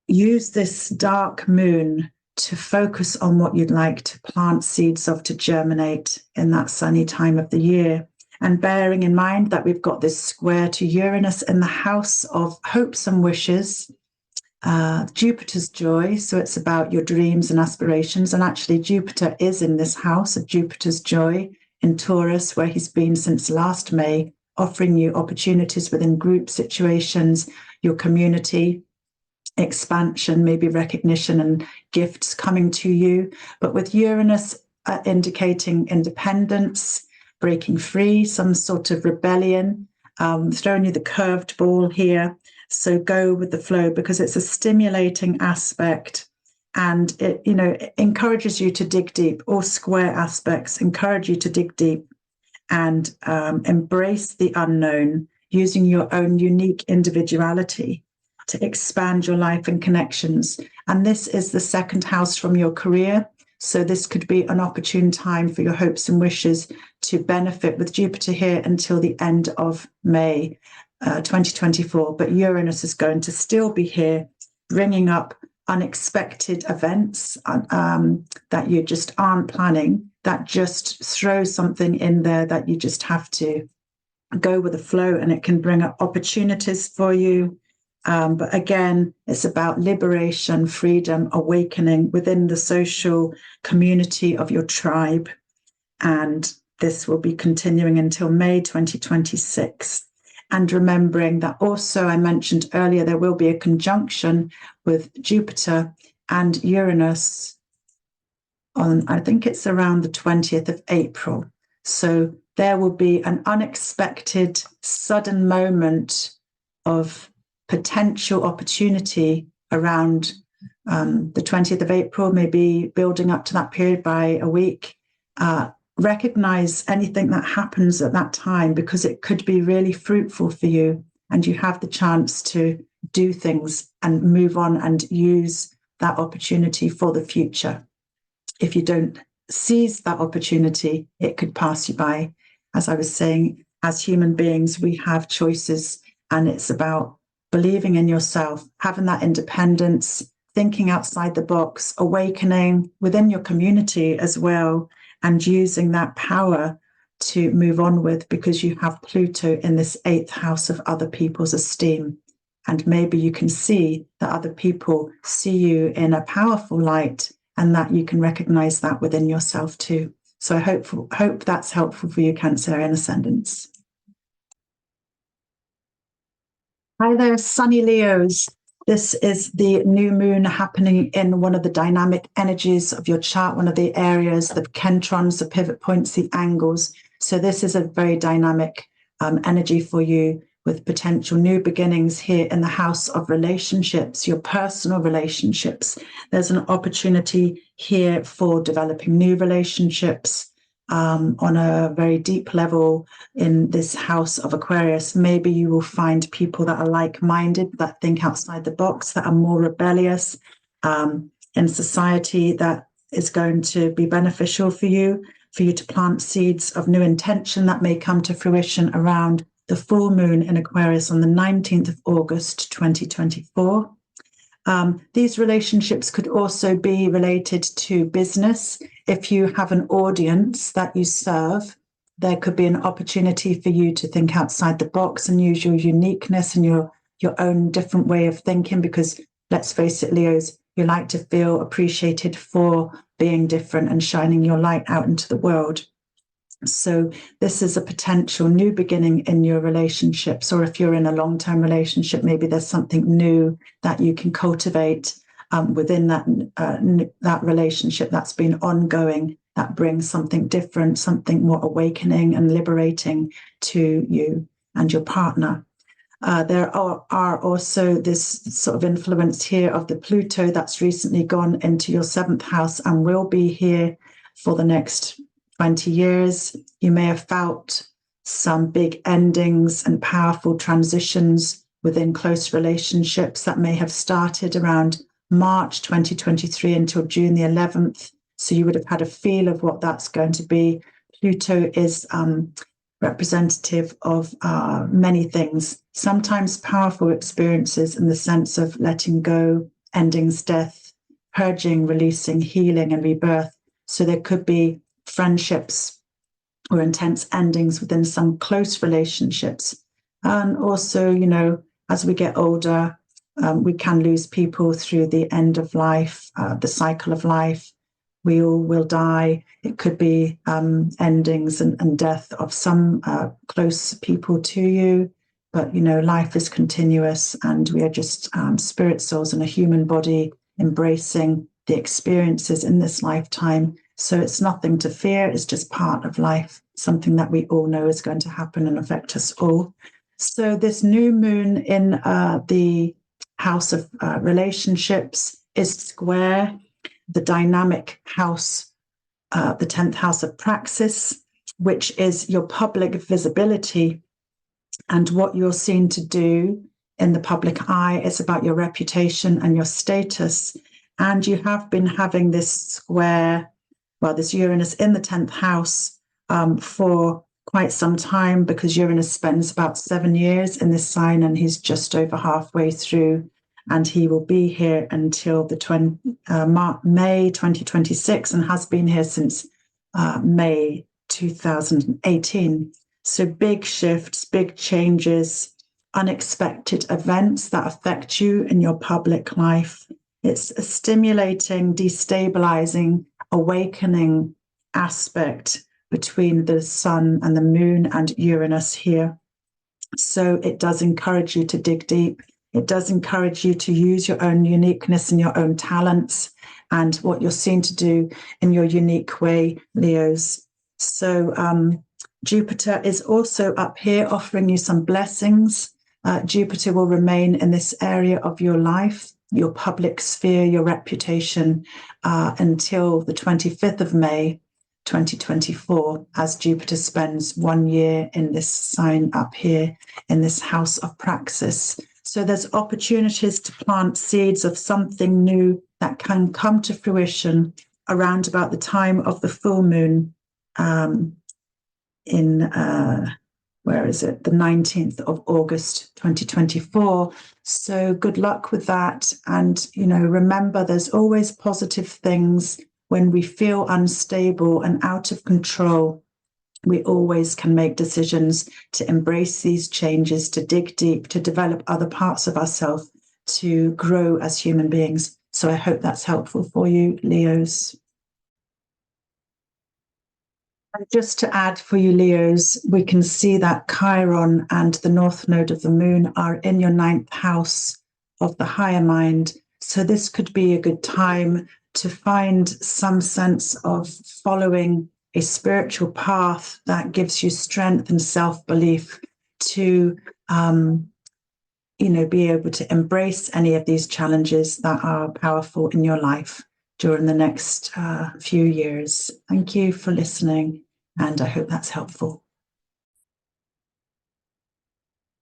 use this dark moon to focus on what you'd like to plant seeds of, to germinate in that sunny time of the year. And bearing in mind that we've got this square to Uranus in the house of hopes and wishes, Jupiter's joy. So it's about your dreams and aspirations. And actually Jupiter is in this house of Jupiter's joy in Taurus, where he's been since last May, offering you opportunities within group situations, your community, expansion, maybe recognition and gifts coming to you. But with Uranus indicating independence, breaking free, some sort of rebellion, throwing you the curved ball here. So go with the flow, because it's a stimulating aspect, and it encourages you to dig deep. All square aspects encourage you to dig deep and embrace the unknown, using your own unique individuality to expand your life and connections. And this is the 2nd house from your career. So this could be an opportune time for your hopes and wishes to benefit with Jupiter here until the end of May 2024. But Uranus is going to still be here, bringing up unexpected events that you just aren't planning, that just throw something in there that you just have to go with the flow, and it can bring up opportunities for you. But again, it's about liberation, freedom, awakening within the social community of your tribe. And this will be continuing until May 2026. And remembering that also, I mentioned earlier, there will be a conjunction with Jupiter and Uranus on, I think it's around the 20th of April. So there will be an unexpected, sudden moment of potential opportunity around the 20th of April, maybe building up to that period by a week. Recognize anything that happens at that time, because it could be really fruitful for you, and you have the chance to do things and move on and use that opportunity for the future. If you don't seize that opportunity, it could pass you by. As I was saying, as human beings, we have choices, and it's about believing in yourself, having that independence, thinking outside the box, awakening within your community as well, and using that power to move on with, because you have Pluto in this 8th house of other people's esteem. And maybe you can see that other people see you in a powerful light, and that you can recognize that within yourself too. So I hope that's helpful for you, Cancerian ascendants. Hi there, sunny Leos. This is the new moon happening in one of the dynamic energies of your chart, one of the areas, the kentrons, the pivot points, the angles. So this is a very dynamic energy for you, with potential new beginnings here in the house of relationships, your personal relationships. There's an opportunity here for developing new relationships on a very deep level in this house of Aquarius. Maybe you will find people that are like-minded, that think outside the box, that are more rebellious in society. That is going to be beneficial for you to plant seeds of new intention that may come to fruition around the full moon in Aquarius on the 19th of August, 2024. These relationships could also be related to business. If you have an audience that you serve, there could be an opportunity for you to think outside the box and use your uniqueness and your own different way of thinking, because let's face it, Leos, you like to feel appreciated for being different and shining your light out into the world. So this is a potential new beginning in your relationships, or if you're in a long-term relationship, maybe there's something new that you can cultivate within that relationship that's been ongoing, that brings something different, something more awakening and liberating to you and your partner. There are also this sort of influence here of the Pluto that's recently gone into your 7th house and will be here for the next 20 years. You may have felt some big endings and powerful transitions within close relationships that may have started around March 2023 until June the 11th. So you would have had a feel of what that's going to be. Pluto is representative of many things, sometimes powerful experiences in the sense of letting go, endings, death, purging, releasing, healing, and rebirth. So there could be friendships or intense endings within some close relationships. And also, as we get older, we can lose people through the end of life, the cycle of life. We all will die. It could be endings and death of some close people to you. But, life is continuous, and we are just spirit souls in a human body, embracing the experiences in this lifetime. So it's nothing to fear. It's just part of life, something that we all know is going to happen and affect us all. So this new moon in the house of relationships is square the dynamic house, the 10th house of praxis, which is your public visibility and what you're seen to do in the public eye. It's about your reputation and your status. And you have been having this square, this Uranus in the 10th house for quite some time, because Uranus spends about 7 years in this sign, and he's just over halfway through, and he will be here until the May 2026, and has been here since May 2018. So big shifts, big changes, unexpected events that affect you in your public life. It's a stimulating, destabilizing, awakening aspect between the sun and the moon and Uranus here. So it does encourage you to dig deep. It does encourage you to use your own uniqueness and your own talents and what you're seen to do in your unique way, Leos. So Jupiter is also up here offering you some blessings. Jupiter will remain in this area of your life, your public sphere, your reputation, until the 25th of May, 2024, as Jupiter spends 1 year in this sign up here in this house of praxis. So there's opportunities to plant seeds of something new that can come to fruition around about the time of the full moon in where is it? The 19th of August, 2024. So good luck with that. And, remember, there's always positive things. When we feel unstable and out of control, we always can make decisions to embrace these changes, to dig deep, to develop other parts of ourselves, to grow as human beings. So I hope that's helpful for you, Leos. And just to add for you, Leos, we can see that Chiron and the north node of the moon are in your 9th house of the higher mind. So this could be a good time to find some sense of following a spiritual path that gives you strength and self-belief to, be able to embrace any of these challenges that are powerful in your life during the next few years. Thank you for listening, and I hope that's helpful.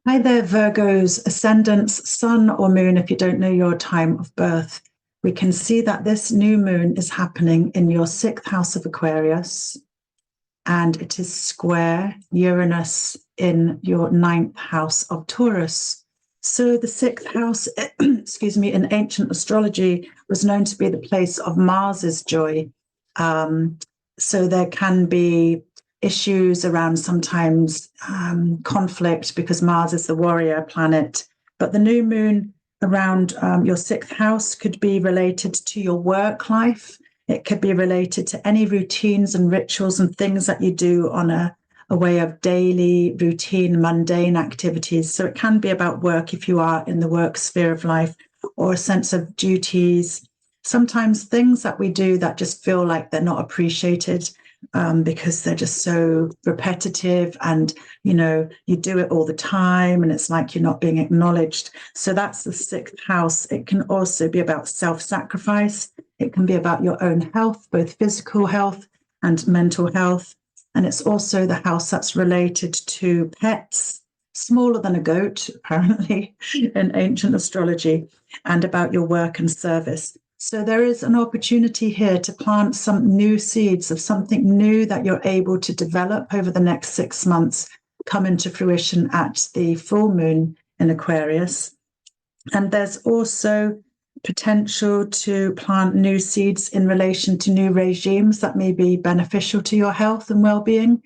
Hi there, Virgos, ascendants, sun or moon, if you don't know your time of birth. We can see that this new moon is happening in your 6th house of Aquarius, and it is square Uranus in your 9th house of Taurus. So the 6th house, in ancient astrology was known to be the place of Mars's joy. So there can be issues around sometimes conflict because Mars is the warrior planet. But the new moon around your 6th house could be related to your work life. It could be related to any routines and rituals and things that you do on a way of daily routine, mundane activities. So it can be about work if you are in the work sphere of life, or a sense of duties. Sometimes things that we do that just feel like they're not appreciated because they're just so repetitive, and you do it all the time and it's like you're not being acknowledged. So that's the 6th house. It can also be about self-sacrifice. It can be about your own health, both physical health and mental health. And it's also the house that's related to pets, smaller than a goat, apparently, in ancient astrology, and about your work and service. So there is an opportunity here to plant some new seeds of something new that you're able to develop over the next 6 months, come into fruition at the full moon in Aquarius. And there's also potential to plant new seeds in relation to new regimes that may be beneficial to your health and well-being.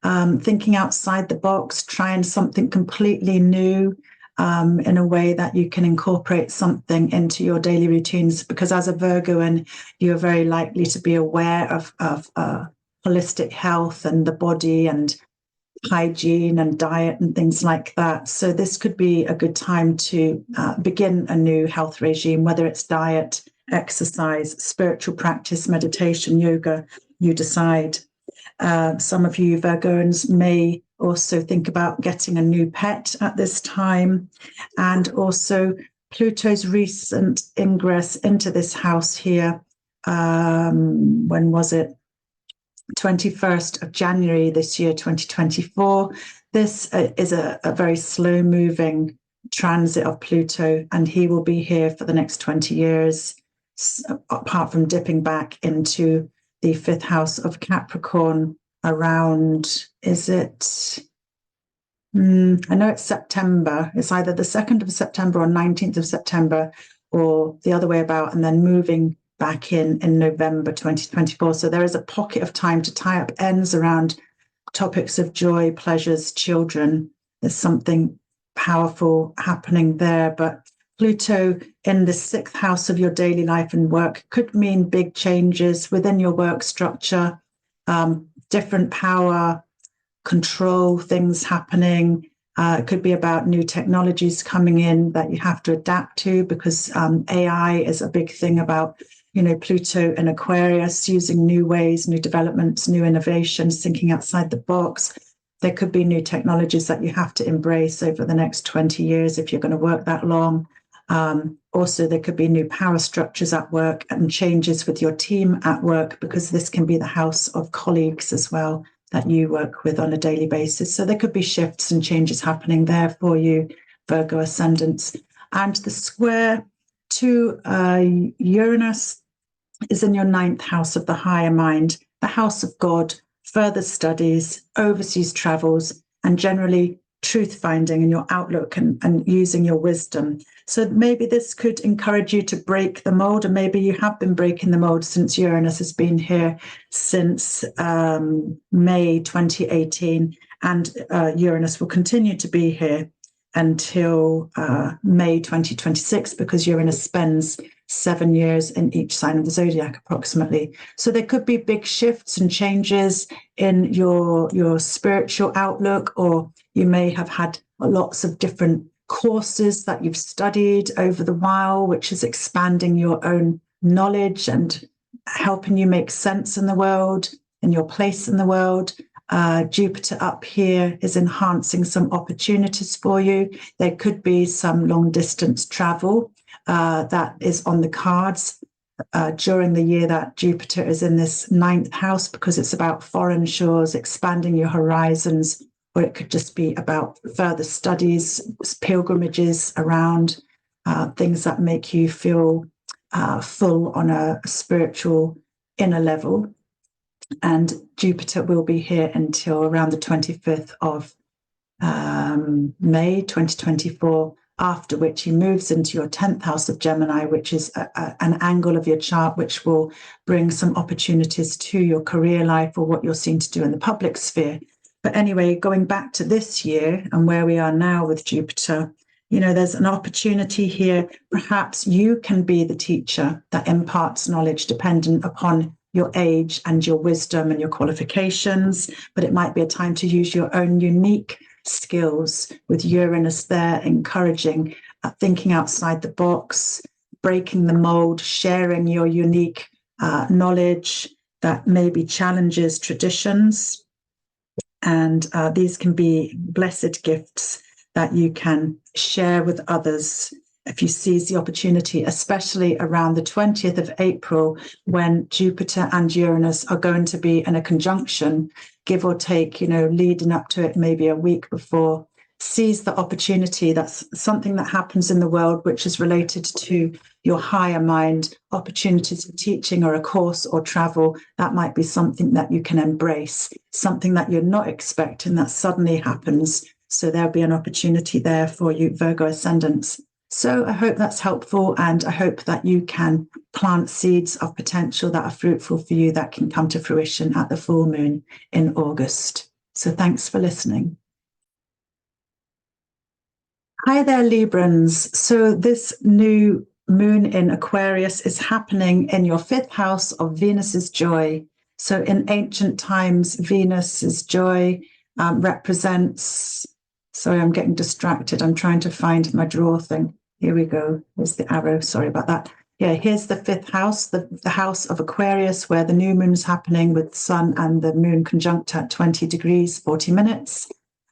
Thinking outside the box, trying something completely new in a way that you can incorporate something into your daily routines. Because as a Virgoan, you're very likely to be aware of holistic health and the body and hygiene and diet and things like that. So this could be a good time to begin a new health regime, whether it's diet, exercise, spiritual practice, meditation, yoga, you decide. Some of you Virgoans may also think about getting a new pet at this time. And also Pluto's recent ingress into this house here, when was it? 21st of January this year, 2024. This is a very slow-moving transit of Pluto, and he will be here for the next 20 years, apart from dipping back into the 5th house of Capricorn around, is it? I know it's September. It's either the 2nd of September or 19th of September, or the other way about, and then moving back in November 2024. So there is a pocket of time to tie up ends around topics of joy, pleasures, children. There's something powerful happening there. But Pluto in the 6th house of your daily life and work could mean big changes within your work structure, different power, control things happening. It could be about new technologies coming in that you have to adapt to, because AI is a big thing about, Pluto and Aquarius, using new ways, new developments, new innovations, thinking outside the box. There could be new technologies that you have to embrace over the next 20 years if you're going to work that long. Also, there could be new power structures at work and changes with your team at work, because this can be the house of colleagues as well that you work with on a daily basis. So there could be shifts and changes happening there for you, Virgo ascendants. And the square to Uranus is in your 9th house of the higher mind, the house of God, further studies, overseas travels, and generally truth finding in your outlook and using your wisdom. So maybe this could encourage you to break the mold, and maybe you have been breaking the mold since Uranus has been here since May 2018, and Uranus will continue to be here until May 2026, because Uranus spends 7 years in each sign of the zodiac approximately. So there could be big shifts and changes in your spiritual outlook, or you may have had lots of different courses that you've studied over the while, which is expanding your own knowledge and helping you make sense in the world, in your place in the world. Jupiter up here is enhancing some opportunities for you. There could be some long distance travel that is on the cards during the year that Jupiter is in this 9th house, because it's about foreign shores, expanding your horizons, or it could just be about further studies, pilgrimages around things that make you feel full on a spiritual inner level. And Jupiter will be here until around the 25th of May 2024, after which he moves into your 10th house of Gemini, which is an angle of your chart which will bring some opportunities to your career life or what you're seen to do in the public sphere. But anyway, going back to this year and where we are now with Jupiter, there's an opportunity here. Perhaps you can be the teacher that imparts knowledge dependent upon your age and your wisdom and your qualifications, but it might be a time to use your own unique skills, with Uranus there encouraging thinking outside the box, breaking the mold, sharing your unique knowledge that maybe challenges traditions. And these can be blessed gifts that you can share with others if you seize the opportunity, especially around the 20th of April, when Jupiter and Uranus are going to be in a conjunction, give or take, leading up to it maybe a week before. Seize the opportunity. That's something that happens in the world which is related to your higher mind, opportunities for teaching or a course or travel. That might be something that you can embrace, something that you're not expecting that suddenly happens. So there'll be an opportunity there for you, Virgo ascendants. So I hope that's helpful, and I hope that you can plant seeds of potential that are fruitful for you, that can come to fruition at the full moon in August. So thanks for listening. Hi there, Librans. So this new moon in Aquarius is happening in your 5th house of Venus's joy. So in ancient times, Venus's joy represents... Sorry, I'm getting distracted. I'm trying to find my drawer thing. Here we go. Here's the arrow. Sorry about that. Yeah, here's the 5th house, the house of Aquarius, where the new moon's happening with the sun and the moon conjunct at 20 degrees, 40 minutes.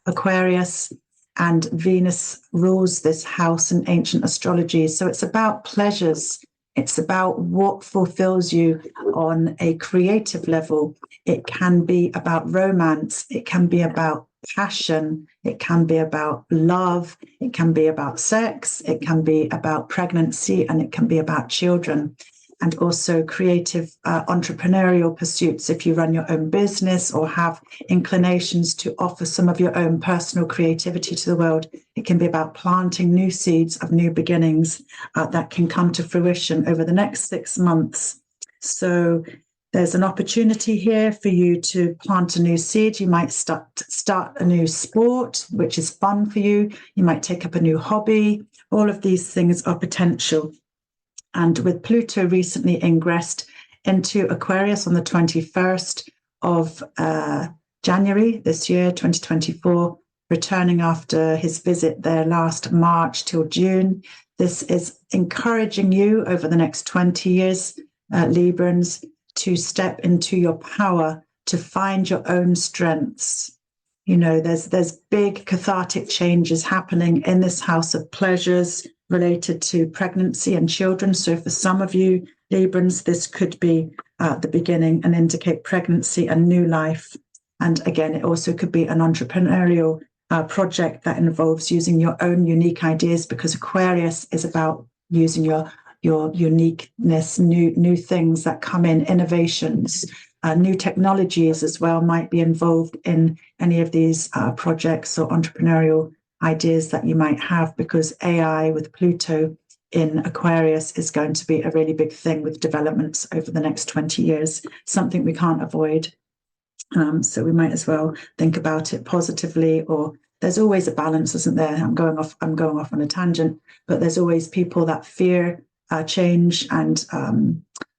Aquarius, and Venus rules this house in ancient astrology. So it's about pleasures. It's about what fulfills you on a creative level. It can be about romance. It can be about passion. It can be about love. It can be about sex. It can be about pregnancy, and it can be about children. And also creative entrepreneurial pursuits. If you run your own business or have inclinations to offer some of your own personal creativity to the world, it can be about planting new seeds of new beginnings that can come to fruition over the next 6 months. So There's an opportunity here for you to plant a new seed. You might start a new sport, which is fun for you. You might take up a new hobby. All of these things are potential. And with Pluto recently ingressed into Aquarius on the 21st of January this year, 2024, returning after his visit there last March till June. This is encouraging you over the next 20 years, Librans, to step into your power, to find your own strengths. You know, there's big cathartic changes happening in this house of pleasures related to pregnancy and children. So for some of you, Librans, this could be the beginning and indicate pregnancy and new life. And again, it also could be an entrepreneurial project that involves using your own unique ideas, because Aquarius is about using your uniqueness, new things that come in, innovations, new technologies as well might be involved in any of these projects or entrepreneurial ideas that you might have, because AI with Pluto in Aquarius is going to be a really big thing with developments over the next 20 years, something we can't avoid. So we might as well think about it positively, or there's always a balance, isn't there? I'm going off on a tangent, but there's always people that fear change and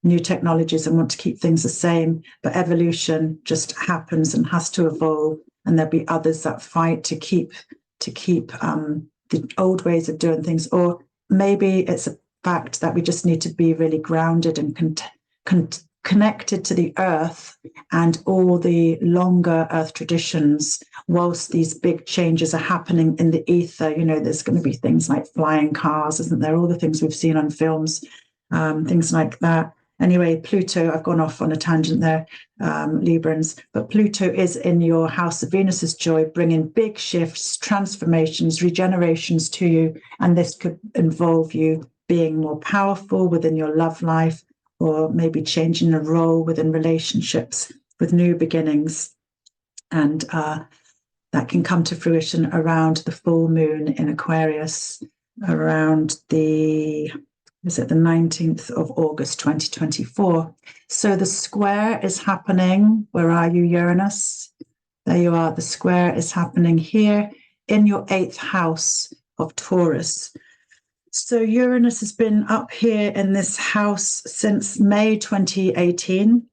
new technologies and want to keep things the same, but evolution just happens and has to evolve, and there'll be others that fight to keep the old ways of doing things. Or maybe it's a fact that we just need to be really grounded and connected to the earth and all the longer earth traditions, whilst these big changes are happening in the ether. You know, there's going to be things like flying cars, isn't there? All the things we've seen on films, things like that. Anyway, Pluto, I've gone off on a tangent there, Librans, but Pluto is in your house of Venus's joy, bringing big shifts, transformations, regenerations to you. And this could involve you being more powerful within your love life, or maybe changing a role within relationships with new beginnings. And that can come to fruition around the full moon in Aquarius, around the 19th of August, 2024. So the square is happening. Where are you, Uranus? There you are. The square is happening here in your 8th house of Taurus. So Uranus has been up here in this house since May 2018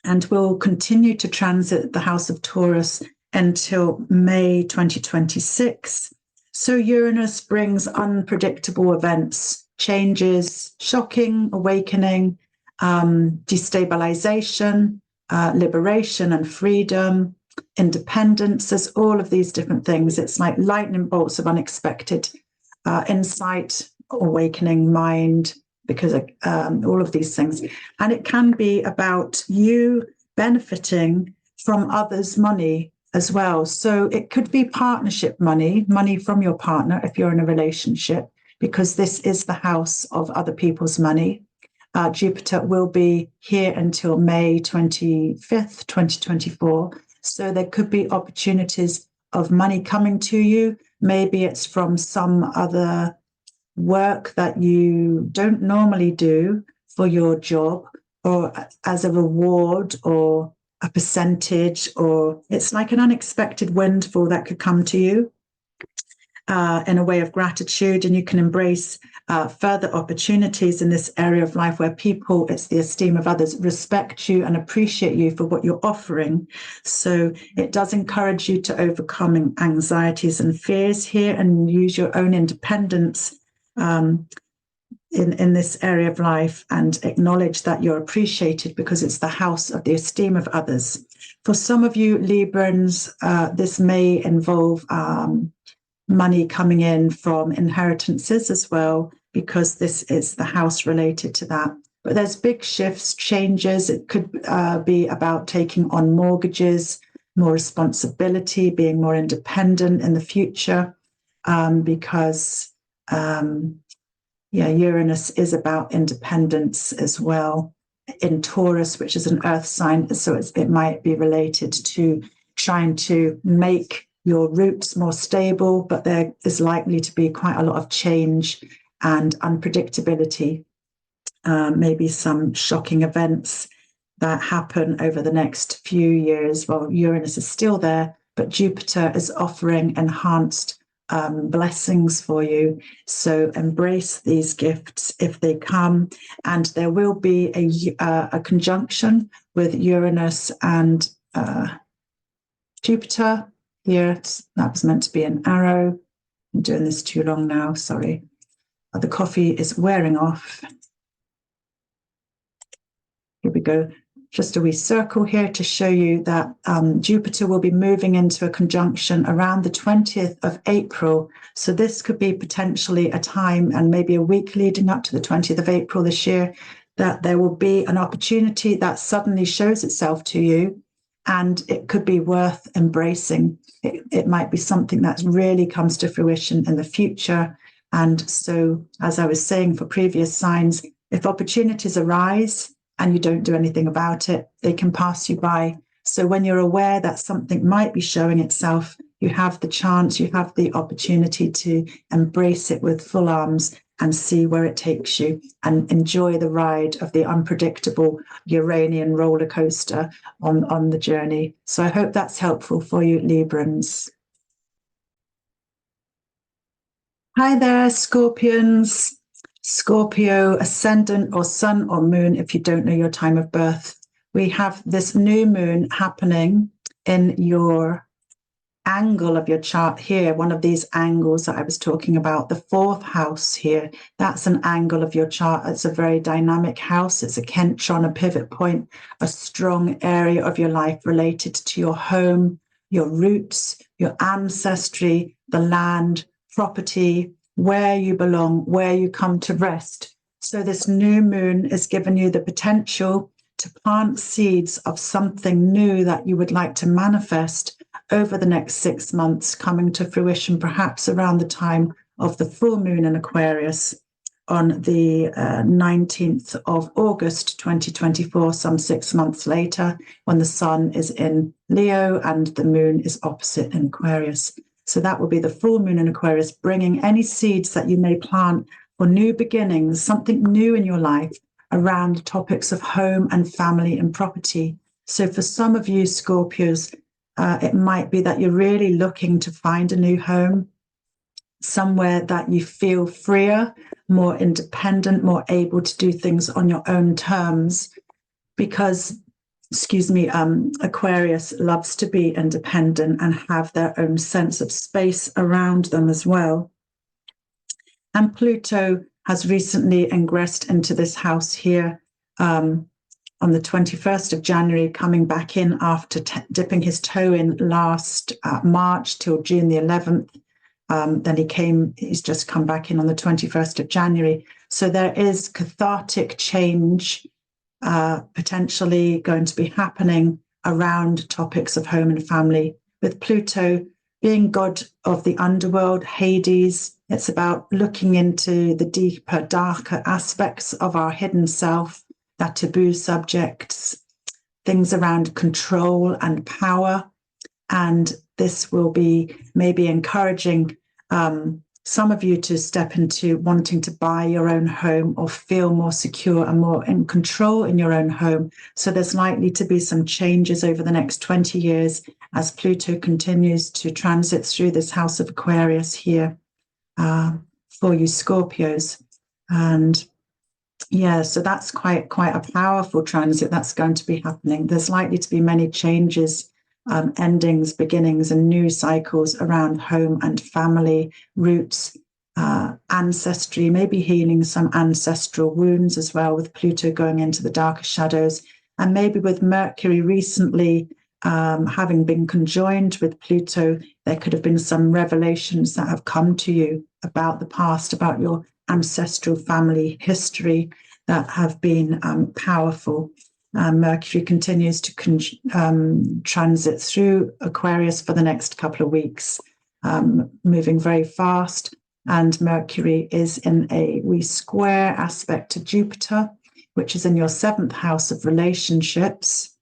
and will continue to transit the house of Taurus until May 2026. So Uranus brings unpredictable events, changes, shocking, awakening, destabilization, liberation and freedom, independence. There's all of these different things. It's like lightning bolts of unexpected insight, awakening mind, because all of these things. And it can be about you benefiting from others' money as well. So it could be partnership money from your partner if you're in a relationship, because this is the house of other people's money. Jupiter will be here until May 25th, 2024. So there could be opportunities of money coming to you. Maybe it's from some other work that you don't normally do for your job, or as a reward or a percentage, or it's like an unexpected windfall that could come to you in a way of gratitude. And you can embrace further opportunities in this area of life where people, it's the esteem of others, respect you and appreciate you for what you're offering. So it does encourage you to overcome anxieties and fears here and use your own independence in this area of life, and acknowledge that you're appreciated, because it's the house of the esteem of others. For some of you Librans, this may involve money coming in from inheritances as well, because this is the house related to that. But there's big shifts, changes. It could be about taking on mortgages, more responsibility, being more independent in the future, because Uranus is about independence as well in Taurus, which is an earth sign. So it might be related to trying to make your roots more stable, but there is likely to be quite a lot of change and unpredictability, maybe some shocking events that happen over the next few years. Well, Uranus is still there, but Jupiter is offering enhanced blessings for you. So embrace these gifts if they come. And there will be a conjunction with Uranus and Jupiter here. That was meant to be an arrow. I'm doing this too long now, sorry. The coffee is wearing off. Here we go. Just a wee circle here to show you that Jupiter will be moving into a conjunction around the 20th of April. So this could be potentially a time and maybe a week leading up to the 20th of April this year, that there will be an opportunity that suddenly shows itself to you, and it could be worth embracing. It might be something that really comes to fruition in the future. And so, as I was saying for previous signs, if opportunities arise and you don't do anything about it, they can pass you by. So when you're aware that something might be showing itself, you have the chance, you have the opportunity to embrace it with full arms and see where it takes you, and enjoy the ride of the unpredictable Uranian roller coaster on the journey. So I hope that's helpful for you, Librans. Hi there, Scorpions. Scorpio ascendant or sun or moon, if you don't know your time of birth. We have this new moon happening in your angle of your chart here, one of these angles that I was talking about, the 4th house here. That's an angle of your chart. It's a very dynamic house. It's a kentron, a pivot point, a strong area of your life related to your home, your roots, your ancestry, the land, property, where you belong, where you come to rest. So this new moon has given you the potential to plant seeds of something new that you would like to manifest over the next 6 months, coming to fruition perhaps around the time of the full moon in Aquarius on the 19th of August 2024, some 6 months later, when the sun is in Leo and the moon is opposite in Aquarius. So that will be the full moon in Aquarius, bringing any seeds that you may plant for new beginnings, something new in your life around topics of home and family and property. So for some of you Scorpios, it might be that you're really looking to find a new home, somewhere that you feel freer, more independent, more able to do things on your own terms, because Aquarius loves to be independent and have their own sense of space around them as well. And Pluto has recently ingressed into this house here on the 21st of January, coming back in after dipping his toe in last March till June the 11th. Then he's just come back in on the 21st of January. So there is cathartic change potentially going to be happening around topics of home and family. With Pluto being god of the underworld, Hades, it's about looking into the deeper, darker aspects of our hidden self, that taboo subjects, things around control and power. And this will be maybe encouraging some of you to step into wanting to buy your own home or feel more secure and more in control in your own home. So there's likely to be some changes over the next 20 years as Pluto continues to transit through this house of Aquarius here for you Scorpios. And yeah, so that's quite a powerful transit that's going to be happening. There's likely to be many changes, endings, beginnings, and new cycles around home and family, roots, ancestry, maybe healing some ancestral wounds as well, with Pluto going into the darker shadows, and maybe with Mercury recently having been conjoined with Pluto, there could have been some revelations that have come to you about the past, about your ancestral family history that have been powerful. Mercury continues to transit through Aquarius for the next couple of weeks, moving very fast. And Mercury is in a wee square aspect to Jupiter, which is in your 7th house of relationships.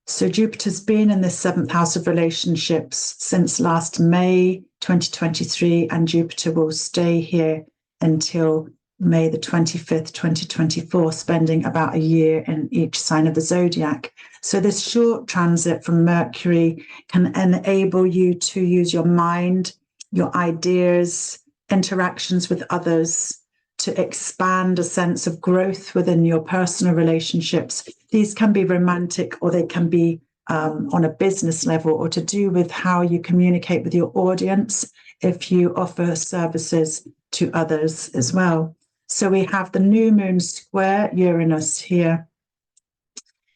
So Jupiter's been in this 7th house of relationships since last May 2023, and Jupiter will stay here until May the 25th, 2024, spending about a year in each sign of the zodiac. So this short transit from Mercury can enable you to use your mind, your ideas, interactions with others, to expand a sense of growth within your personal relationships. These can be romantic, or they can be on a business level, or to do with how you communicate with your audience if you offer services to others as well. So we have the new moon square Uranus here.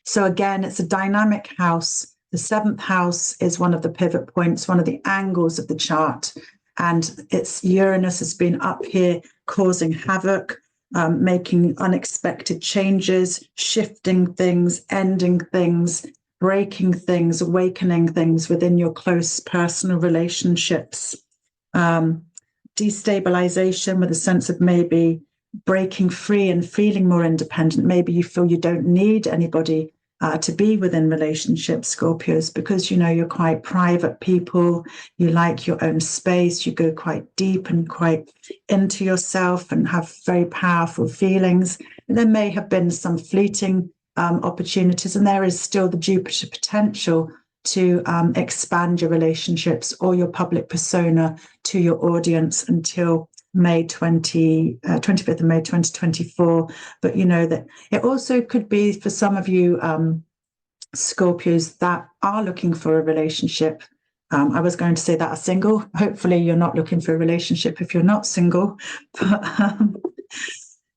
So again, it's a dynamic house. The 7th house is one of the pivot points, one of the angles of the chart. And it's Uranus has been up here causing havoc, making unexpected changes, shifting things, ending things, breaking things, awakening things within your close personal relationships. Destabilization with a sense of maybe breaking free and feeling more independent. Maybe you feel you don't need anybody to be within relationships, Scorpios, because, you know, you're quite private people. You like your own space. You go quite deep and quite into yourself and have very powerful feelings. And there may have been some fleeting opportunities, and there is still the Jupiter potential to expand your relationships or your public persona to your audience until May 25th of May 2024. But you know that it also could be for some of you Scorpios that are looking for a relationship. I was going to say that are single. Hopefully you're not looking for a relationship if you're not single. But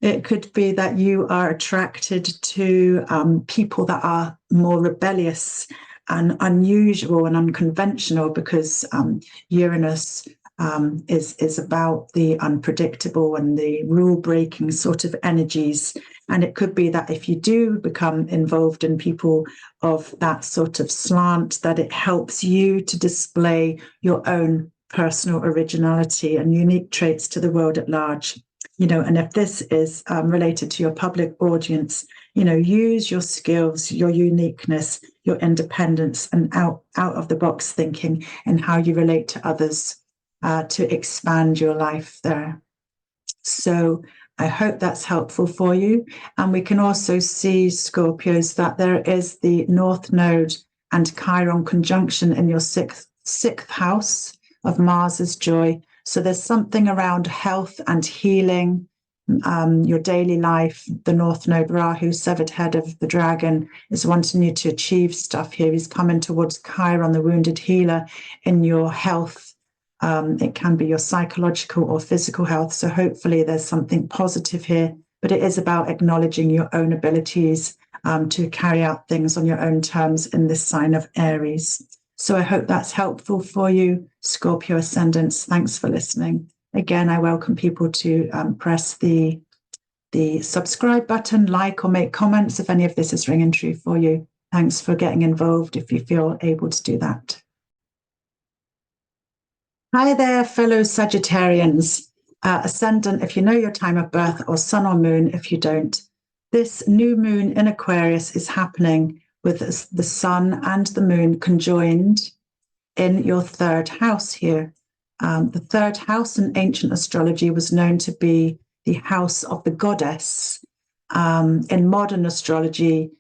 it could be that you are attracted to people that are more rebellious and unusual and unconventional, because Uranus is about the unpredictable and the rule-breaking sort of energies. And it could be that if you do become involved in people of that sort of slant, that it helps you to display your own personal originality and unique traits to the world at large. You know, and if this is related to your public audience, you know, use your skills, your uniqueness, your independence, and out of the box thinking and how you relate to others to expand your life there. So I hope that's helpful for you. And we can also see, Scorpios, that there is the North Node and Chiron conjunction in your sixth house of Mars's joy. So there's something around health and healing, your daily life. The North Node, Rahu, severed head of the dragon, is wanting you to achieve stuff here. He's coming towards Chiron, the wounded healer, in your health. It can be your psychological or physical health. So hopefully there's something positive here, but it is about acknowledging your own abilities to carry out things on your own terms in this sign of Aries. So I hope that's helpful for you, Scorpio ascendants. Thanks for listening. Again, I welcome people to press the subscribe button, like or make comments if any of this is ringing true for you. Thanks for getting involved if you feel able to do that. Hi there, fellow Sagittarians. Ascendant, if you know your time of birth, or sun or moon, if you don't. This new moon in Aquarius is happening with the sun and the moon conjoined in your 3rd house here. The 3rd house in ancient astrology was known to be the house of the goddess. In modern astrology,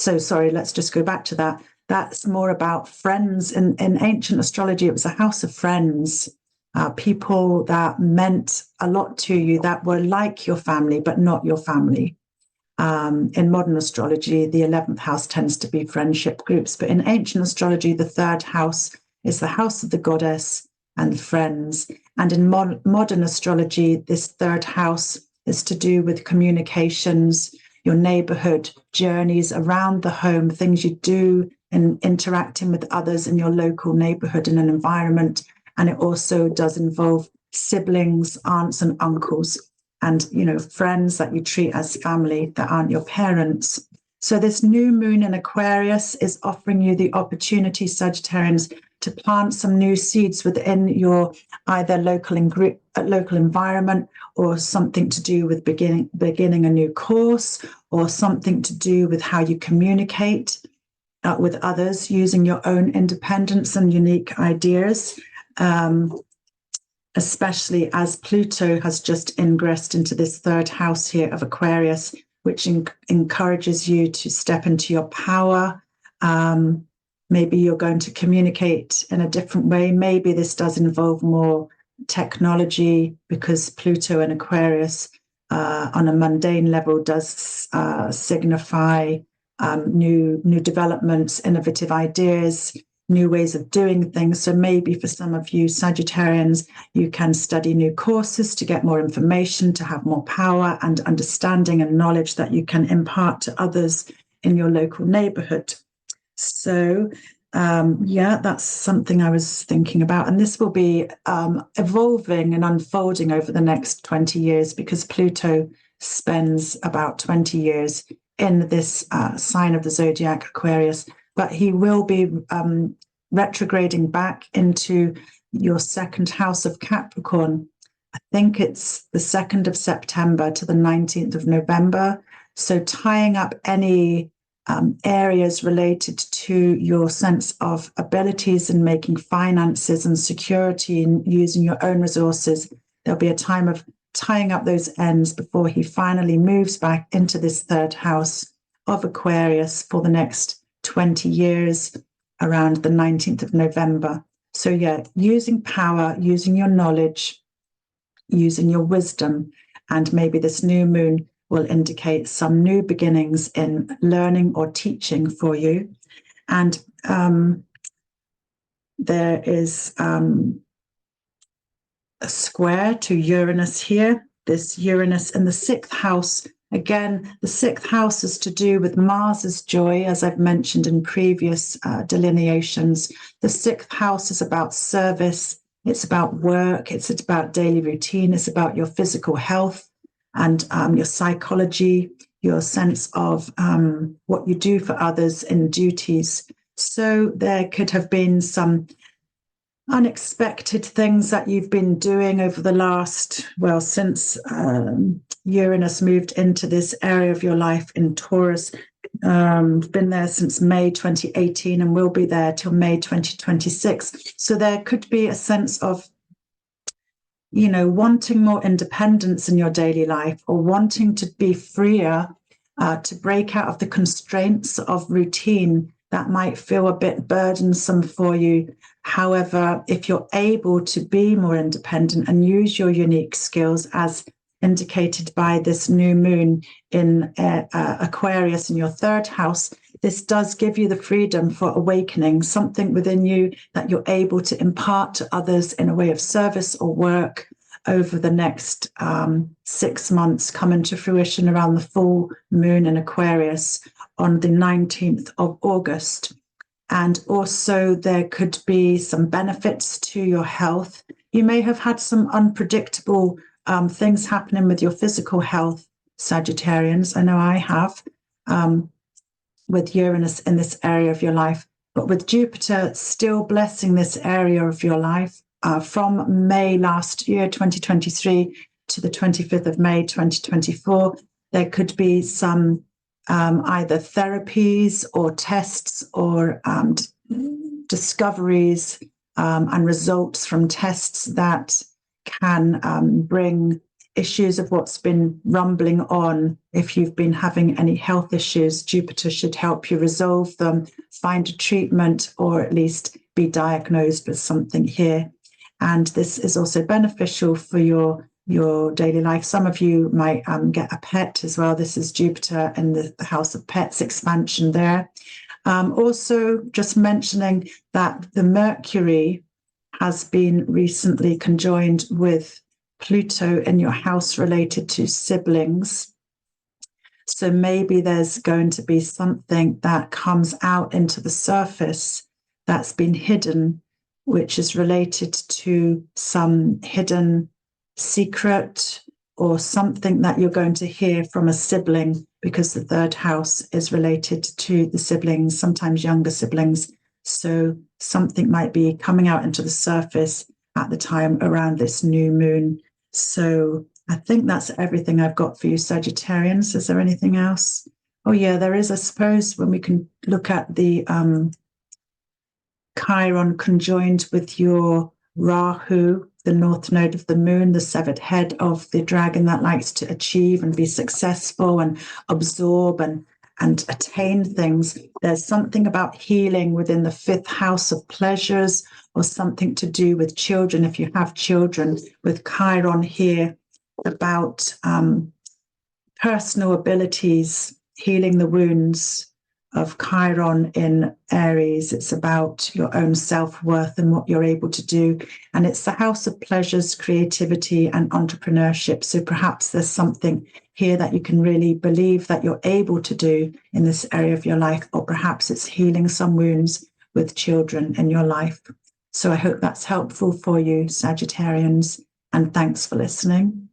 let's just go back to that. That's more about friends. In ancient astrology, it was a house of friends, people that meant a lot to you, that were like your family, but not your family. In modern astrology, the 11th house tends to be friendship groups. But in ancient astrology, the 3rd house is the house of the goddess and friends. And in modern astrology, this 3rd house is to do with communications, your neighborhood, journeys around the home, things you do in interacting with others in your local neighborhood in an environment. And it also does involve siblings, aunts and uncles, and, you know, friends that you treat as family that aren't your parents. So this new moon in Aquarius is offering you the opportunity, Sagittarians, to plant some new seeds within your either local environment, or something to do with beginning a new course, or something to do with how you communicate with others using your own independence and unique ideas. especially as Pluto has just ingressed into this third house here of Aquarius, which encourages you to step into your power. Maybe you're going to communicate in a different way. Maybe this does involve more technology, because Pluto and Aquarius on a mundane level does signify new developments, innovative ideas, new ways of doing things. So maybe for some of you Sagittarians, you can study new courses to get more information, to have more power and understanding and knowledge that you can impart to others in your local neighborhood. So yeah, that's something I was thinking about. And this will be evolving and unfolding over the next 20 years, because Pluto spends about 20 years in this sign of the zodiac, Aquarius. But he will be retrograding back into your second house of Capricorn. I think it's the 2nd of September to the 19th of November. So tying up any areas related to your sense of abilities in making finances and security and using your own resources. There'll be a time of tying up those ends before he finally moves back into this third house of Aquarius for the next 20 years around the 19th of November. So yeah, using power, using your knowledge, using your wisdom, and maybe this new moon will indicate some new beginnings in learning or teaching for you. And there is a square to Uranus here, this Uranus in the 6th house. Again, the 6th house is to do with Mars's joy, as I've mentioned in previous delineations. The 6th house is about service, it's about work, it's about daily routine, it's about your physical health and your psychology, your sense of what you do for others in duties. So there could have been some unexpected things that you've been doing over the last, well, since Uranus moved into this area of your life in Taurus. Been there since May 2018 and will be there till May 2026. So there could be a sense of, you know, wanting more independence in your daily life, or wanting to be freer, to break out of the constraints of routine that might feel a bit burdensome for you. However, if you're able to be more independent and use your unique skills, as indicated by this new moon in Aquarius in your 3rd house, this does give you the freedom for awakening, something within you that you're able to impart to others in a way of service or work over the next 6 months, coming to fruition around the full moon in Aquarius on the 19th of August. And also there could be some benefits to your health. You may have had some unpredictable things happening with your physical health, Sagittarians. I know I have, with Uranus in this area of your life. But with Jupiter still blessing this area of your life from May last year, 2023, to the 25th of May, 2024, there could be some either therapies or tests or discoveries and results from tests that can bring issues of what's been rumbling on. If you've been having any health issues, Jupiter should help you resolve them, find a treatment, or at least be diagnosed with something here. And this is also beneficial for your daily life. Some of you might get a pet as well. This is Jupiter in the house of pets, expansion there. Also, just mentioning that the Mercury has been recently conjoined with Pluto in your house related to siblings. So maybe there's going to be something that comes out into the surface that's been hidden, which is related to some hidden secret or something that you're going to hear from a sibling, because the 3rd house is related to the siblings, sometimes younger siblings. So something might be coming out into the surface at the time around this new moon. So I think that's everything I've got for you, Sagittarians. Is there anything else? Oh yeah, there is, I suppose, when we can look at the Chiron conjoined with your Rahu, the north node of the moon, the severed head of the dragon that likes to achieve and be successful and absorb and attain things. There's something about healing within the 5th house of pleasures, or something to do with children, if you have children, with Chiron here, about personal abilities, healing the wounds of Chiron in Aries. It's about your own self-worth and what you're able to do. And it's the house of pleasures, creativity, and entrepreneurship. So perhaps there's something here that you can really believe that you're able to do in this area of your life, or perhaps it's healing some wounds with children in your life. So I hope that's helpful for you, Sagittarians, and thanks for listening.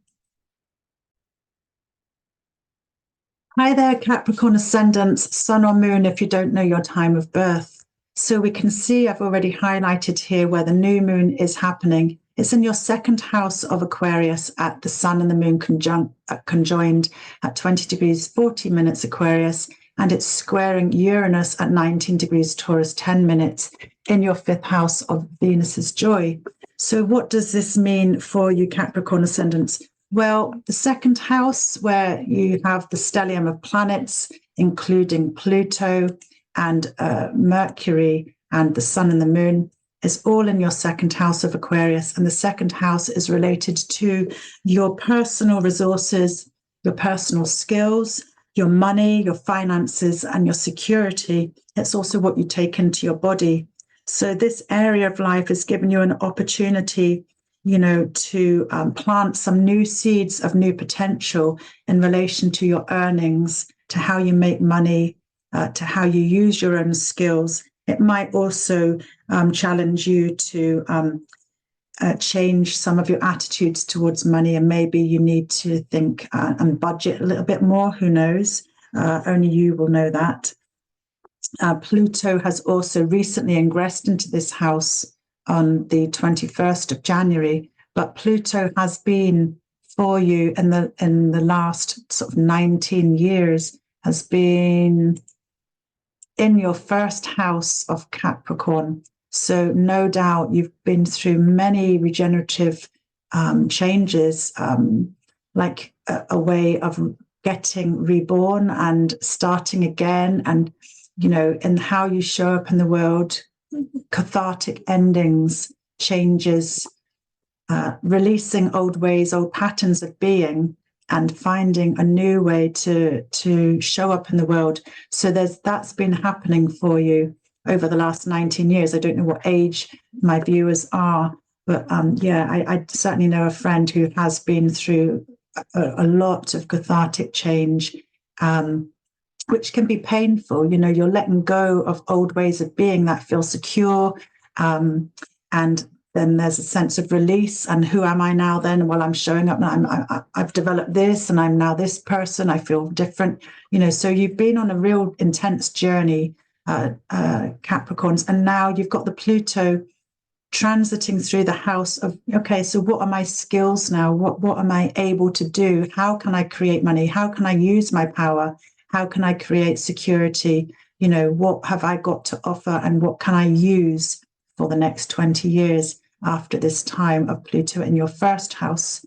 Hi there, Capricorn ascendants, sun or moon, if you don't know your time of birth. So we can see, I've already highlighted here where the new moon is happening. It's in your 2nd house of Aquarius, at the sun and the moon conjoined at 20 degrees 40 minutes Aquarius, and it's squaring Uranus at 19 degrees Taurus 10 minutes in your 5th house of Venus's joy. So what does this mean for you, Capricorn ascendants? Well, the 2nd house, where you have the stellium of planets, including Pluto and Mercury and the sun and the moon, is all in your 2nd house of Aquarius. And the 2nd house is related to your personal resources, your personal skills, your money, your finances, and your security. It's also what you take into your body. So this area of life has given you an opportunity, to plant some new seeds of new potential in relation to your earnings, to how you make money, to how you use your own skills. It might also challenge you to change some of your attitudes towards money, and maybe you need to think and budget a little bit more. Who knows? Only you will know that. Pluto has also recently ingressed into this house on the 21st of January, but Pluto has been for you in the last sort of 19 years, has been in your 1st house of Capricorn. So no doubt you've been through many regenerative changes, like a way of getting reborn and starting again, and in how you show up in the world, cathartic endings, changes, releasing old ways, old patterns of being, and finding a new way to show up in the world. So that's been happening for you over the last 19 years. I don't know what age my viewers are, but I certainly know a friend who has been through a lot of cathartic change, which can be painful. You're letting go of old ways of being that feel secure, and then there's a sense of release. And who am I now then? Well, I'm showing up now. I've developed this, and I'm now this person. I feel different. So you've been on a real intense journey, Capricorns, and now you've got the Pluto transiting through the house of, okay, so what are my skills now? What am I able to do? How can I create money? How can I use my power? How can I create security? What have I got to offer, and what can I use for the next 20 years after this time of Pluto in your 1st house?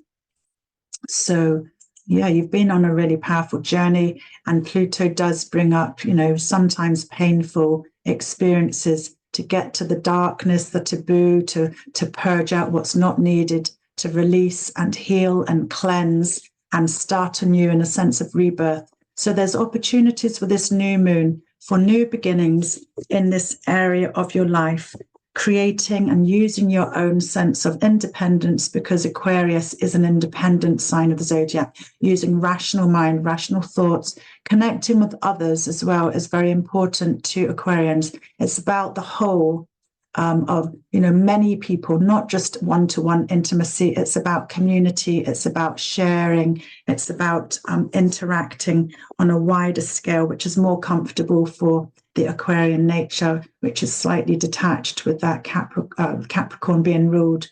So you've been on a really powerful journey, and Pluto does bring up, sometimes painful experiences to get to the darkness, the taboo, to purge out what's not needed, to release and heal and cleanse and start anew in a sense of rebirth. So there's opportunities for this new moon for new beginnings in this area of your life, creating and using your own sense of independence, because Aquarius is an independent sign of the zodiac. Using rational mind, rational thoughts, connecting with others as well is very important to Aquarians. It's about the whole of many people, not just one-to-one intimacy. It's about community. It's about sharing. It's about interacting on a wider scale, which is more comfortable for the Aquarian nature, which is slightly detached, with that Capricorn being ruled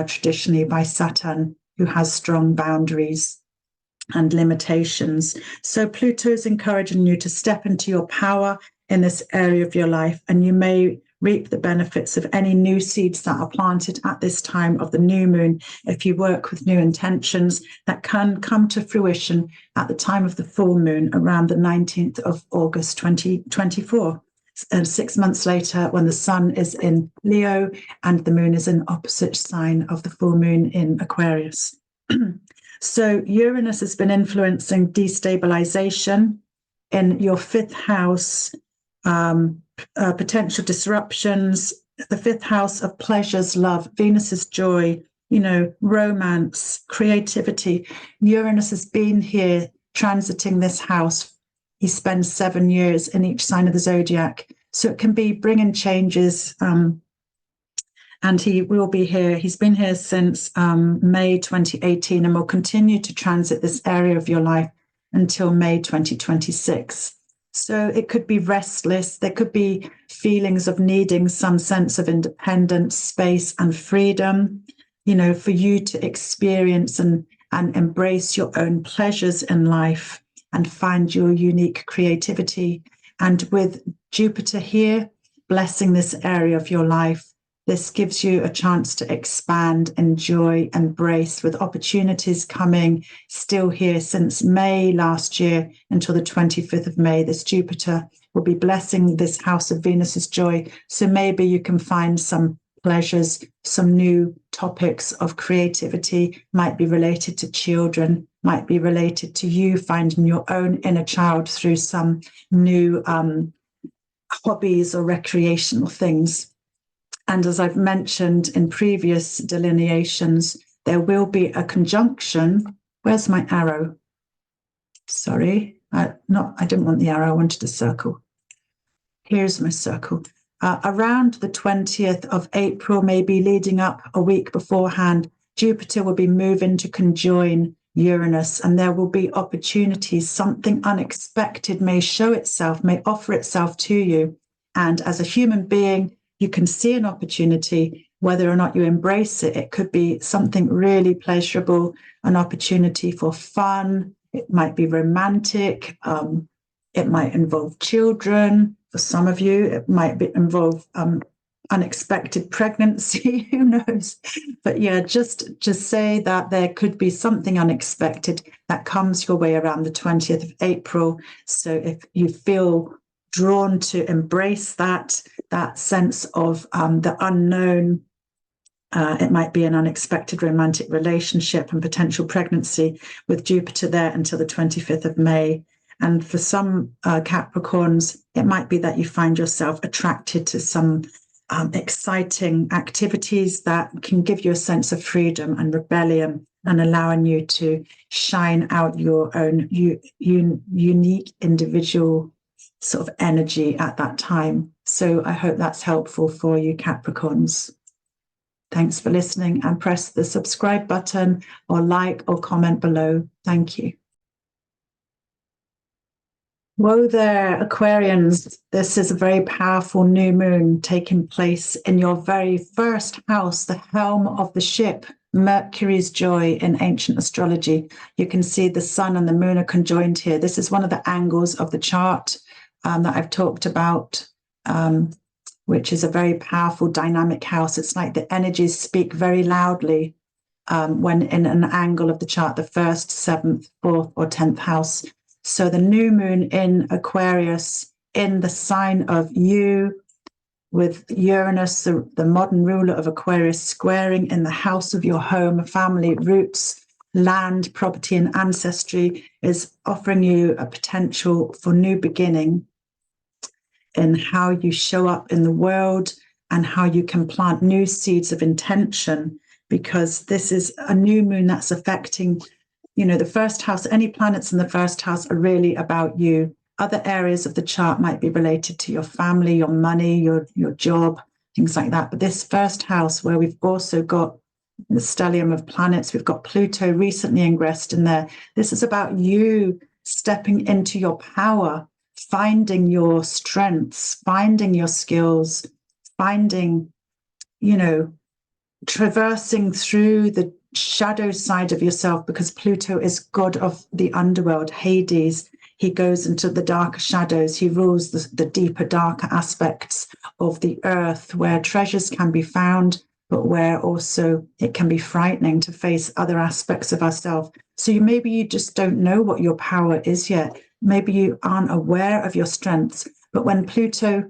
traditionally by Saturn, who has strong boundaries and limitations. So Pluto is encouraging you to step into your power in this area of your life, and you may reap the benefits of any new seeds that are planted at this time of the new moon. If you work with new intentions, that can come to fruition at the time of the full moon around the 19th of August 2024. And 6 months later, when the sun is in Leo and the moon is in opposite sign of the full moon in Aquarius. So Uranus has been influencing destabilization in your 5th house, potential disruptions, the 5th house of pleasures, love, Venus's joy, romance, creativity. Uranus has been here transiting this house. He spends 7 years in each sign of the zodiac. So it can be bringing changes. And he will be here. He's been here since May 2018 and will continue to transit this area of your life until May 2026. So it could be restless. There could be feelings of needing some sense of independence, space, and freedom, for you to experience and embrace your own pleasures in life and find your unique creativity. And with Jupiter here, blessing this area of your life, this gives you a chance to expand, enjoy, embrace, with opportunities coming still here since May last year until the 25th of May. This Jupiter will be blessing this house of Venus's joy. So maybe you can find some pleasures, some new topics of creativity, might be related to children, might be related to you finding your own inner child through some new hobbies or recreational things. And as I've mentioned in previous delineations, there will be a conjunction. Where's my arrow? Sorry, I didn't want the arrow, I wanted a circle. Here's my circle. Around the 20th of April, maybe leading up a week beforehand, Jupiter will be moving to conjoin Uranus, and there will be opportunities. Something unexpected may show itself, may offer itself to you. And as a human being, you can see an opportunity. Whether or not you embrace it, it could be something really pleasurable, an opportunity for fun. It might be romantic. It might involve children. For some of you, it might involve unexpected pregnancy. Who knows? But yeah, just say that there could be something unexpected that comes your way around the 20th of April. So if you feel drawn to embrace that sense of the unknown, it might be an unexpected romantic relationship and potential pregnancy with Jupiter there until the 25th of May. And for some Capricorns, it might be that you find yourself attracted to some exciting activities that can give you a sense of freedom and rebellion and allowing you to shine out your own unique individual sort of energy at that time. So I hope that's helpful for you, Capricorns. Thanks for listening, and press the subscribe button or like or comment below. Thank you. Whoa there, Aquarians. This is a very powerful new moon taking place in your very first house, the helm of the ship, Mercury's joy in ancient astrology. You can see the sun and the moon are conjoined here. This is one of the angles of the chart that I've talked about, which is a very powerful dynamic house. It's like the energies speak very loudly when in an angle of the chart, the 1st, 7th, 4th, or 10th house. So the new moon in Aquarius, in the sign of you, with Uranus, the modern ruler of Aquarius, squaring in the house of your home, family, roots, land, property, and ancestry, is offering you a potential for new beginning in how you show up in the world and how you can plant new seeds of intention, because this is a new moon that's affecting, the first house. Any planets in the first house are really about you. Other areas of the chart might be related to your family, your money, your job, things like that. But this first house, where we've also got the stellium of planets, we've got Pluto recently ingressed in there. This is about you stepping into your power, finding your strengths, finding your skills, finding, traversing through the shadow side of yourself, because Pluto is god of the underworld, Hades. He goes into the darker shadows. He rules the deeper, darker aspects of the earth, where treasures can be found, but where also it can be frightening to face other aspects of ourselves. So maybe you just don't know what your power is yet. Maybe you aren't aware of your strengths. But when Pluto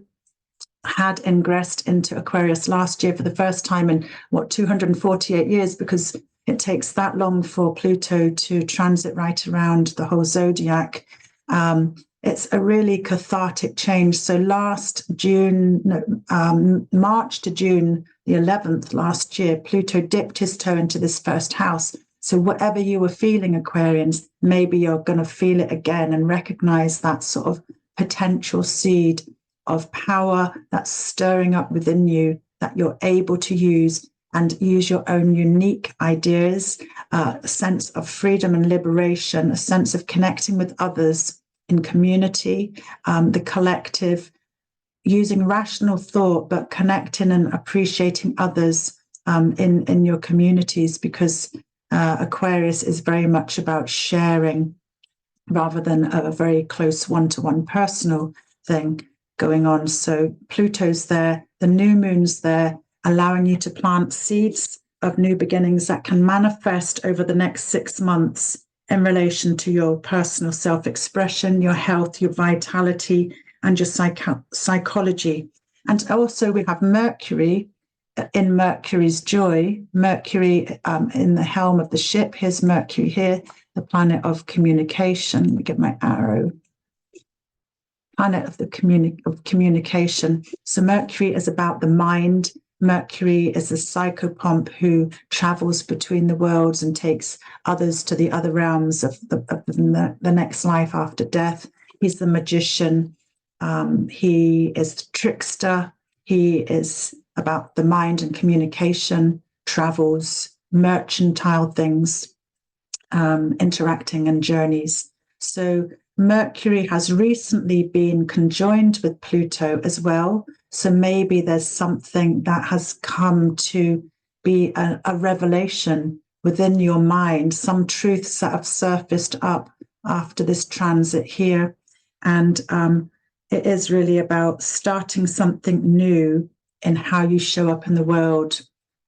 had ingressed into Aquarius last year for the first time in, 248 years, because it takes that long for Pluto to transit right around the whole zodiac. It's a really cathartic change. So March to June the 11th last year, Pluto dipped his toe into this first house. So whatever you were feeling, Aquarians, maybe you're going to feel it again and recognize that sort of potential seed of power that's stirring up within you, that you're able to use and use your own unique ideas, a sense of freedom and liberation, a sense of connecting with others in community, the collective, using rational thought, but connecting and appreciating others in your communities, because Aquarius is very much about sharing rather than a very close one-to-one personal thing going on. So Pluto's there, the new moon's there, allowing you to plant seeds of new beginnings that can manifest over the next 6 months in relation to your personal self-expression, your health, your vitality, and your psychology. And also we have Mercury in Mercury's joy, Mercury in the helm of the ship. Here's Mercury here, the planet of communication. Let me get my arrow. Planet of the communication. So Mercury is about the mind. Mercury is a psychopomp who travels between the worlds and takes others to the other realms of the next life after death. He's the magician. He is the trickster. He is about the mind and communication, travels, mercantile things, interacting and journeys. So Mercury has recently been conjoined with Pluto as well. So maybe there's something that has come to be a revelation within your mind, some truths that have surfaced up after this transit here. And it is really about starting something new in how you show up in the world.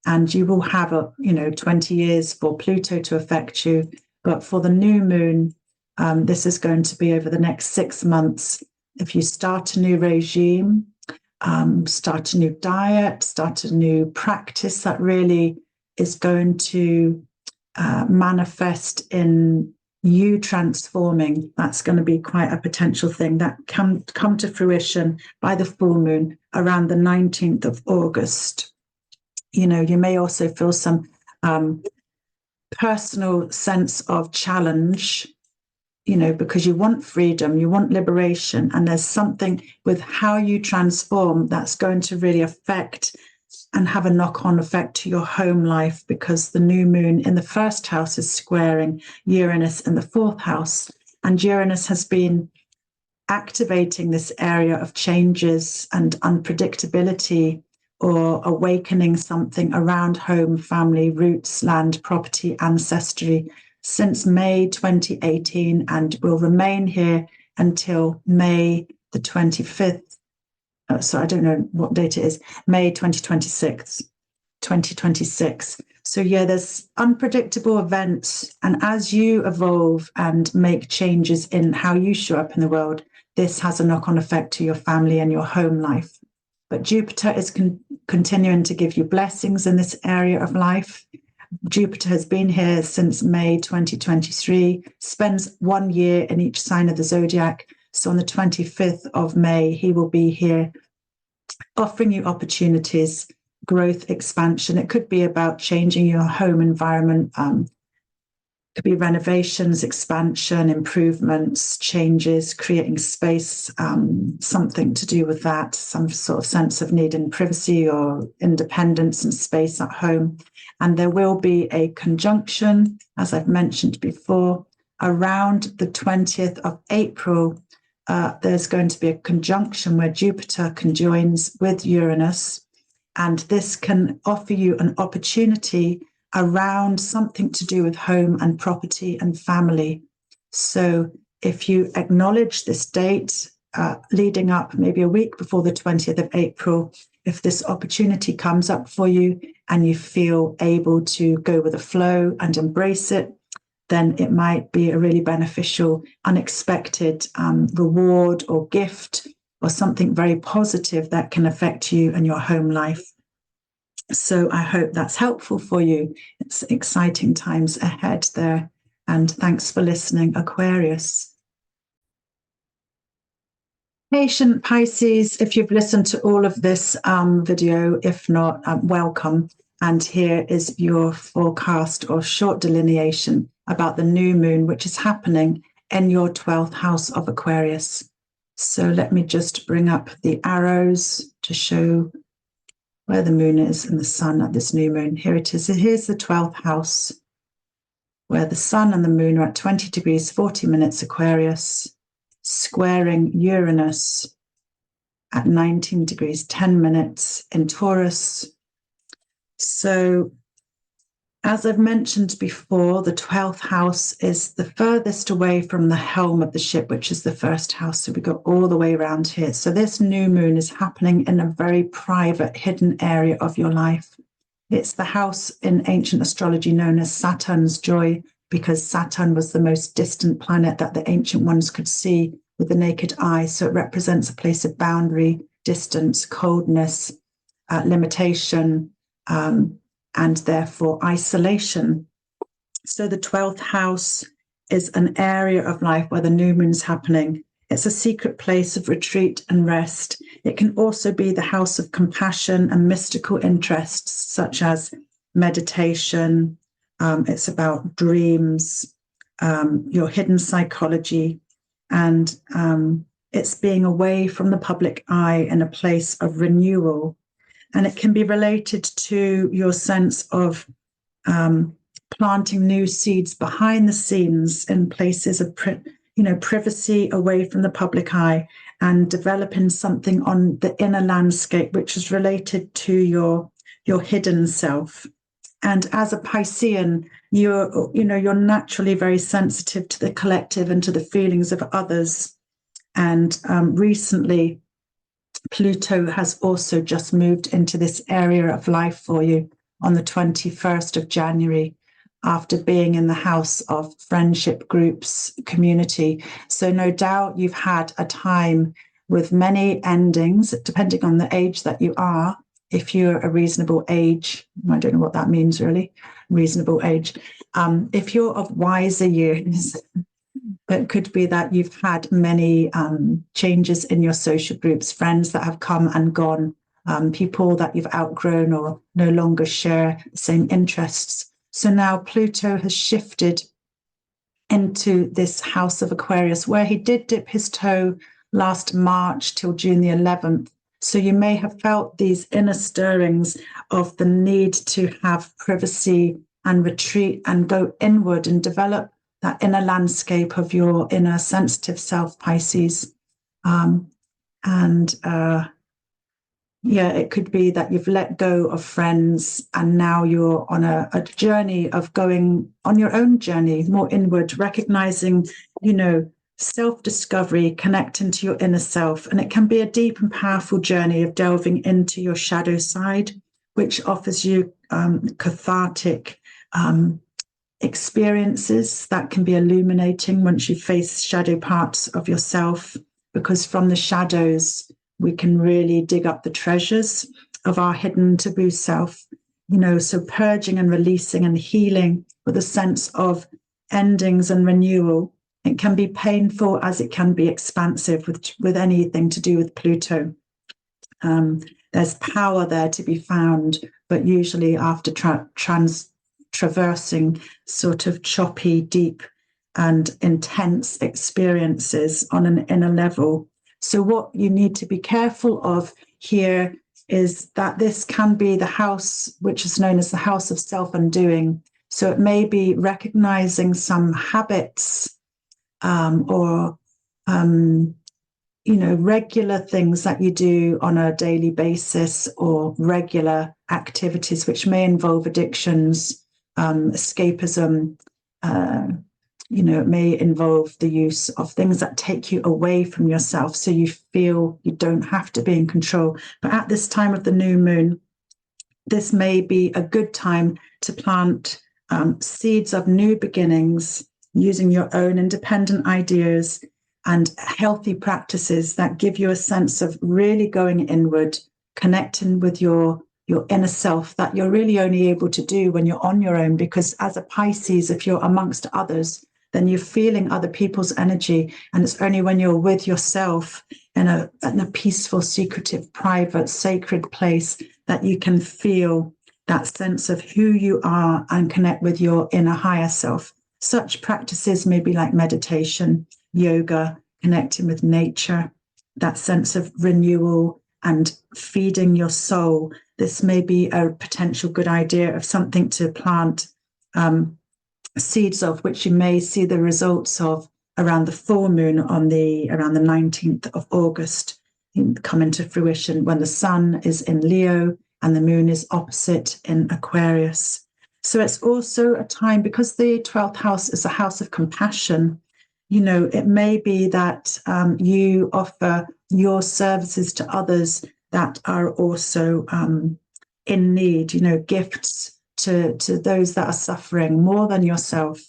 And you will have 20 years for Pluto to affect you. But for the new moon, this is going to be over the next 6 months. If you start a new regime, start a new diet, start a new practice that really is going to manifest in you transforming, that's going to be quite a potential thing that can come to fruition by the full moon around the 19th of August. You may also feel some personal sense of challenge, because you want freedom, you want liberation, and there's something with how you transform that's going to really affect and have a knock-on effect to your home life, because the new moon in the first house is squaring Uranus in the 4th house, and Uranus has been activating this area of changes and unpredictability, or awakening something around home, family, roots, land, property, ancestry, since May 2018, and will remain here until May the 25th. So I don't know what date it is, May 2026. So yeah, there's unpredictable events. And as you evolve and make changes in how you show up in the world, this has a knock-on effect to your family and your home life. But Jupiter is continuing to give you blessings in this area of life. Jupiter has been here since May 2023, spends 1 year in each sign of the zodiac. So on the 25th of May, he will be here offering you opportunities, growth, expansion. It could be about changing your home environment. Could be renovations, expansion, improvements, changes, creating space, something to do with that, some sort of sense of need and privacy or independence and space at home. And there will be a conjunction, as I've mentioned before, around the 20th of April. There's going to be a conjunction where Jupiter conjoins with Uranus, and this can offer you an opportunity around something to do with home and property and family. So if you acknowledge this date leading up maybe a week before the 20th of April, if this opportunity comes up for you and you feel able to go with the flow and embrace it, then it might be a really beneficial, unexpected reward or gift or something very positive that can affect you and your home life. So I hope that's helpful for you. It's exciting times ahead there. And thanks for listening, Aquarius. Patient Pisces, if you've listened to all of this video, if not, welcome. And here is your forecast or short delineation about the new moon, which is happening in your 12th house of Aquarius. So let me just bring up the arrows to show where the moon is and the sun at this new moon. Here it is. Here's the 12th house, where the sun and the moon are at 20 degrees, 40 minutes Aquarius, squaring Uranus at 19 degrees, 10 minutes in Taurus. So, as I've mentioned before, the 12th house is the furthest away from the helm of the ship, which is the first house. So we go all the way around here. So this new moon is happening in a very private, hidden area of your life. It's the house in ancient astrology known as Saturn's joy, because Saturn was the most distant planet that the ancient ones could see with the naked eye. So it represents a place of boundary, distance, coldness, limitation, and therefore isolation. So the 12th house is an area of life where the new moon is happening. It's a secret place of retreat and rest. It can also be the house of compassion and mystical interests, such as meditation. It's about dreams, your hidden psychology, and it's being away from the public eye in a place of renewal. And it can be related to your sense of planting new seeds behind the scenes in places of privacy, away from the public eye, and developing something on the inner landscape which is related to your hidden self. And as a Piscean, you're naturally very sensitive to the collective and to the feelings of others. And recently, Pluto has also just moved into this area of life for you on the 21st of January, after being in the house of friendship groups, community. So no doubt you've had a time with many endings, depending on the age that you are. If you're a reasonable age, I don't know what that means really, reasonable age. If you're of wiser years, it could be that you've had many changes in your social groups, friends that have come and gone, people that you've outgrown or no longer share the same interests. So now Pluto has shifted into this house of Aquarius, where he did dip his toe last March till June the 11th. So you may have felt these inner stirrings of the need to have privacy and retreat and go inward and develop that inner landscape of your inner sensitive self, Pisces. It could be that you've let go of friends and now you're on a journey of going on your own journey, more inward, recognizing, self-discovery, connecting to your inner self. And it can be a deep and powerful journey of delving into your shadow side, which offers you cathartic experiences that can be illuminating once you face shadow parts of yourself, because from the shadows, we can really dig up the treasures of our hidden taboo self, so purging and releasing and healing with a sense of endings and renewal. It can be painful as it can be expansive with anything to do with Pluto. There's power there to be found, but usually after traversing sort of choppy, deep and intense experiences on an inner level. So what you need to be careful of here is that this can be the house, which is known as the house of self-undoing. So it may be recognizing some habits or regular things that you do on a daily basis, or regular activities which may involve addictions, escapism, You know, it may involve the use of things that take you away from yourself, so you feel you don't have to be in control. But at this time of the new moon, this may be a good time to plant seeds of new beginnings, using your own independent ideas and healthy practices that give you a sense of really going inward, connecting with your inner self, that you're really only able to do when you're on your own. Because as a Pisces, if you're amongst others, then you're feeling other people's energy. And it's only when you're with yourself in a peaceful, secretive, private, sacred place that you can feel that sense of who you are and connect with your inner higher self. Such practices may be like meditation, yoga, connecting with nature, that sense of renewal and feeding your soul. This may be a potential good idea of something to plant seeds of, which you may see the results of around the full moon around the 19th of August, come into fruition when the sun is in Leo and the moon is opposite in Aquarius. So it's also a time, because the 12th house is a house of compassion, you know, it may be that you offer your services to others that are also in need, you know, gifts to those that are suffering more than yourself,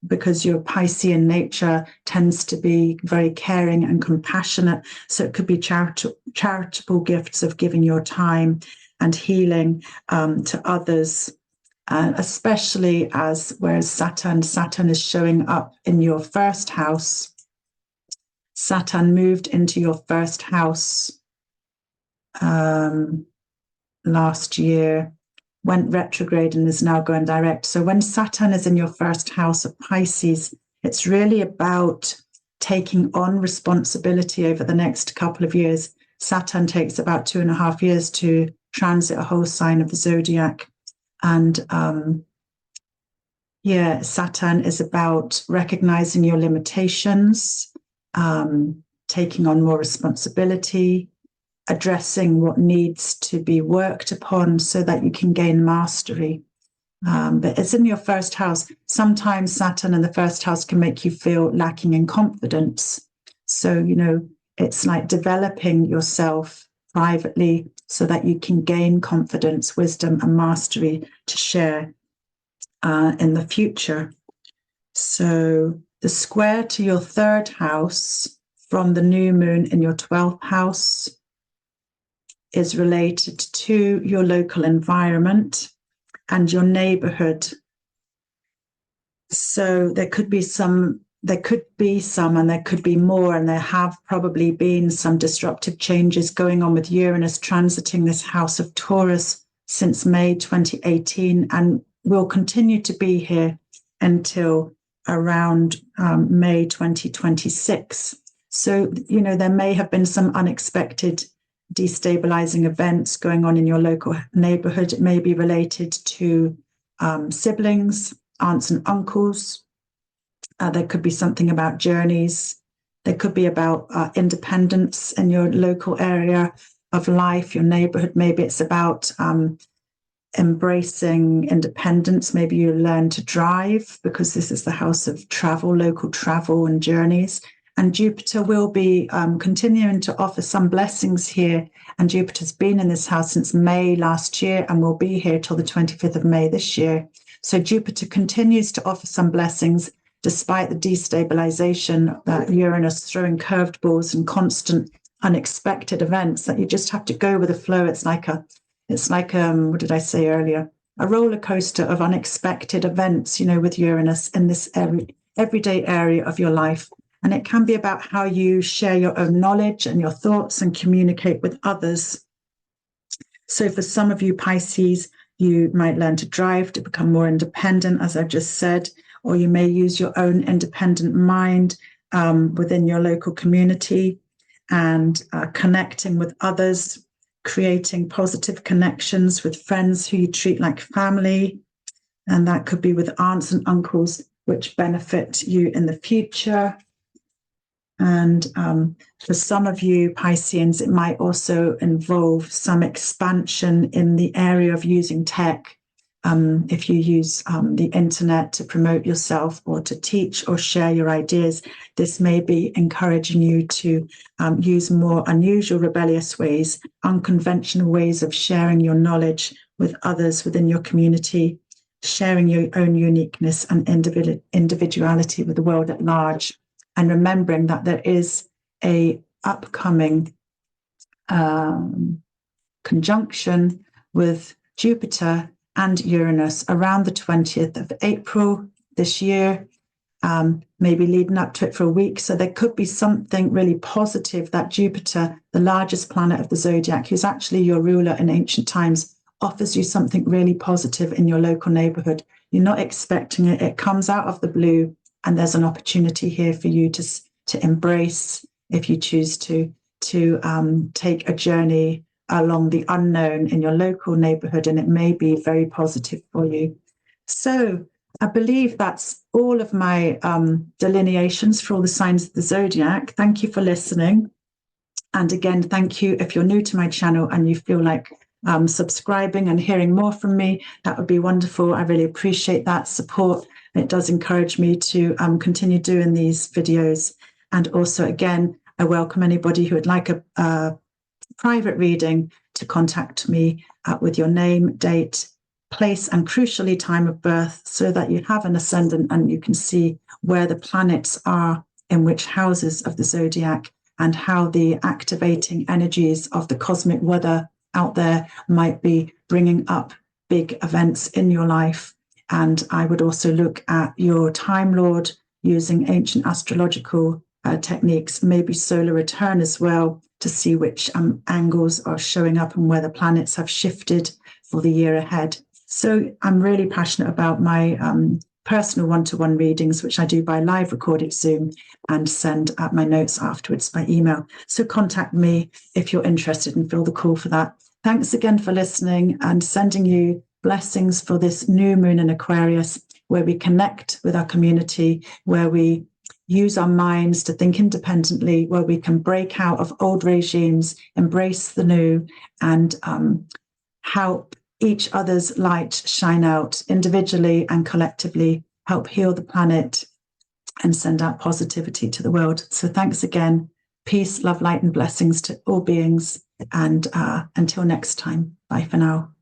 because your Piscean nature tends to be very caring and compassionate. So it could be charitable gifts of giving your time and healing to others, especially whereas Saturn is showing up in your first house. Saturn moved into your first house last year, went retrograde and is now going direct. So when Saturn is in your first house of Pisces, it's really about taking on responsibility over the next couple of years. Saturn takes about 2.5 years to transit a whole sign of the Zodiac. And Saturn is about recognizing your limitations, taking on more responsibility, addressing what needs to be worked upon so that you can gain mastery. But it's in your first house. Sometimes Saturn in the first house can make you feel lacking in confidence. So, you know, it's like developing yourself privately so that you can gain confidence, wisdom, and mastery to share in the future. So the square to your third house from the new moon in your 12th house is related to your local environment and your neighborhood. So there could be some, and there could be more, and there have probably been some disruptive changes going on with Uranus transiting this house of Taurus since May 2018, and will continue to be here until around May 2026. So, you know, there may have been some unexpected destabilizing events going on in your local neighborhood. It may be related to siblings, aunts and uncles. There could be something about journeys. There could be about independence in your local area of life, your neighborhood. Maybe it's about embracing independence. Maybe you learn to drive, because this is the house of travel, local travel and journeys. And Jupiter will be continuing to offer some blessings here. And Jupiter's been in this house since May last year and will be here till the 25th of May this year. So Jupiter continues to offer some blessings despite the destabilization that Uranus throwing curved balls and constant unexpected events that you just have to go with the flow. It's like what did I say earlier? A roller coaster of unexpected events, you know, with Uranus in this everyday area of your life. And it can be about how you share your own knowledge and your thoughts and communicate with others. So for some of you Pisces, you might learn to drive to become more independent, as I've just said, or you may use your own independent mind within your local community and connecting with others, creating positive connections with friends who you treat like family. And that could be with aunts and uncles, which benefit you in the future. And for some of you Pisceans, it might also involve some expansion in the area of using tech. if you use the internet to promote yourself or to teach or share your ideas, this may be encouraging you to use more unusual, rebellious ways, unconventional ways of sharing your knowledge with others within your community, sharing your own uniqueness and individuality with the world at large, and remembering that there is a upcoming conjunction with Jupiter and Uranus around the 20th of April this year, maybe leading up to it for a week. So there could be something really positive that Jupiter, the largest planet of the zodiac, who's actually your ruler in ancient times, offers you something really positive in your local neighborhood. You're not expecting it. It comes out of the blue, and there's an opportunity here for you to embrace, if you choose to take a journey along the unknown in your local neighborhood, and it may be very positive for you. So I believe that's all of my delineations for all the signs of the zodiac. Thank you for listening. And again, thank you if you're new to my channel and you feel like subscribing and hearing more from me. That would be wonderful. I really appreciate that support. It does encourage me to continue doing these videos. And also, again, I welcome anybody who would like a private reading to contact me with your name, date, place, and crucially time of birth, so that you have an ascendant and you can see where the planets are in which houses of the zodiac, and how the activating energies of the cosmic weather out there might be bringing up big events in your life. And I would also look at your Time Lord using ancient astrological techniques, maybe solar return as well, to see which angles are showing up and where the planets have shifted for the year ahead. So I'm really passionate about my personal one-to-one readings, which I do by live recorded Zoom and send out my notes afterwards by email. So contact me if you're interested and feel the call for that. Thanks again for listening, and sending you blessings for this new moon in Aquarius, where we connect with our community, where we use our minds to think independently, where we can break out of old regimes, embrace the new, and help each other's light shine out individually and collectively, help heal the planet and send out positivity to the world. So thanks again. Peace, love, light, and blessings to all beings. And until next time, bye for now.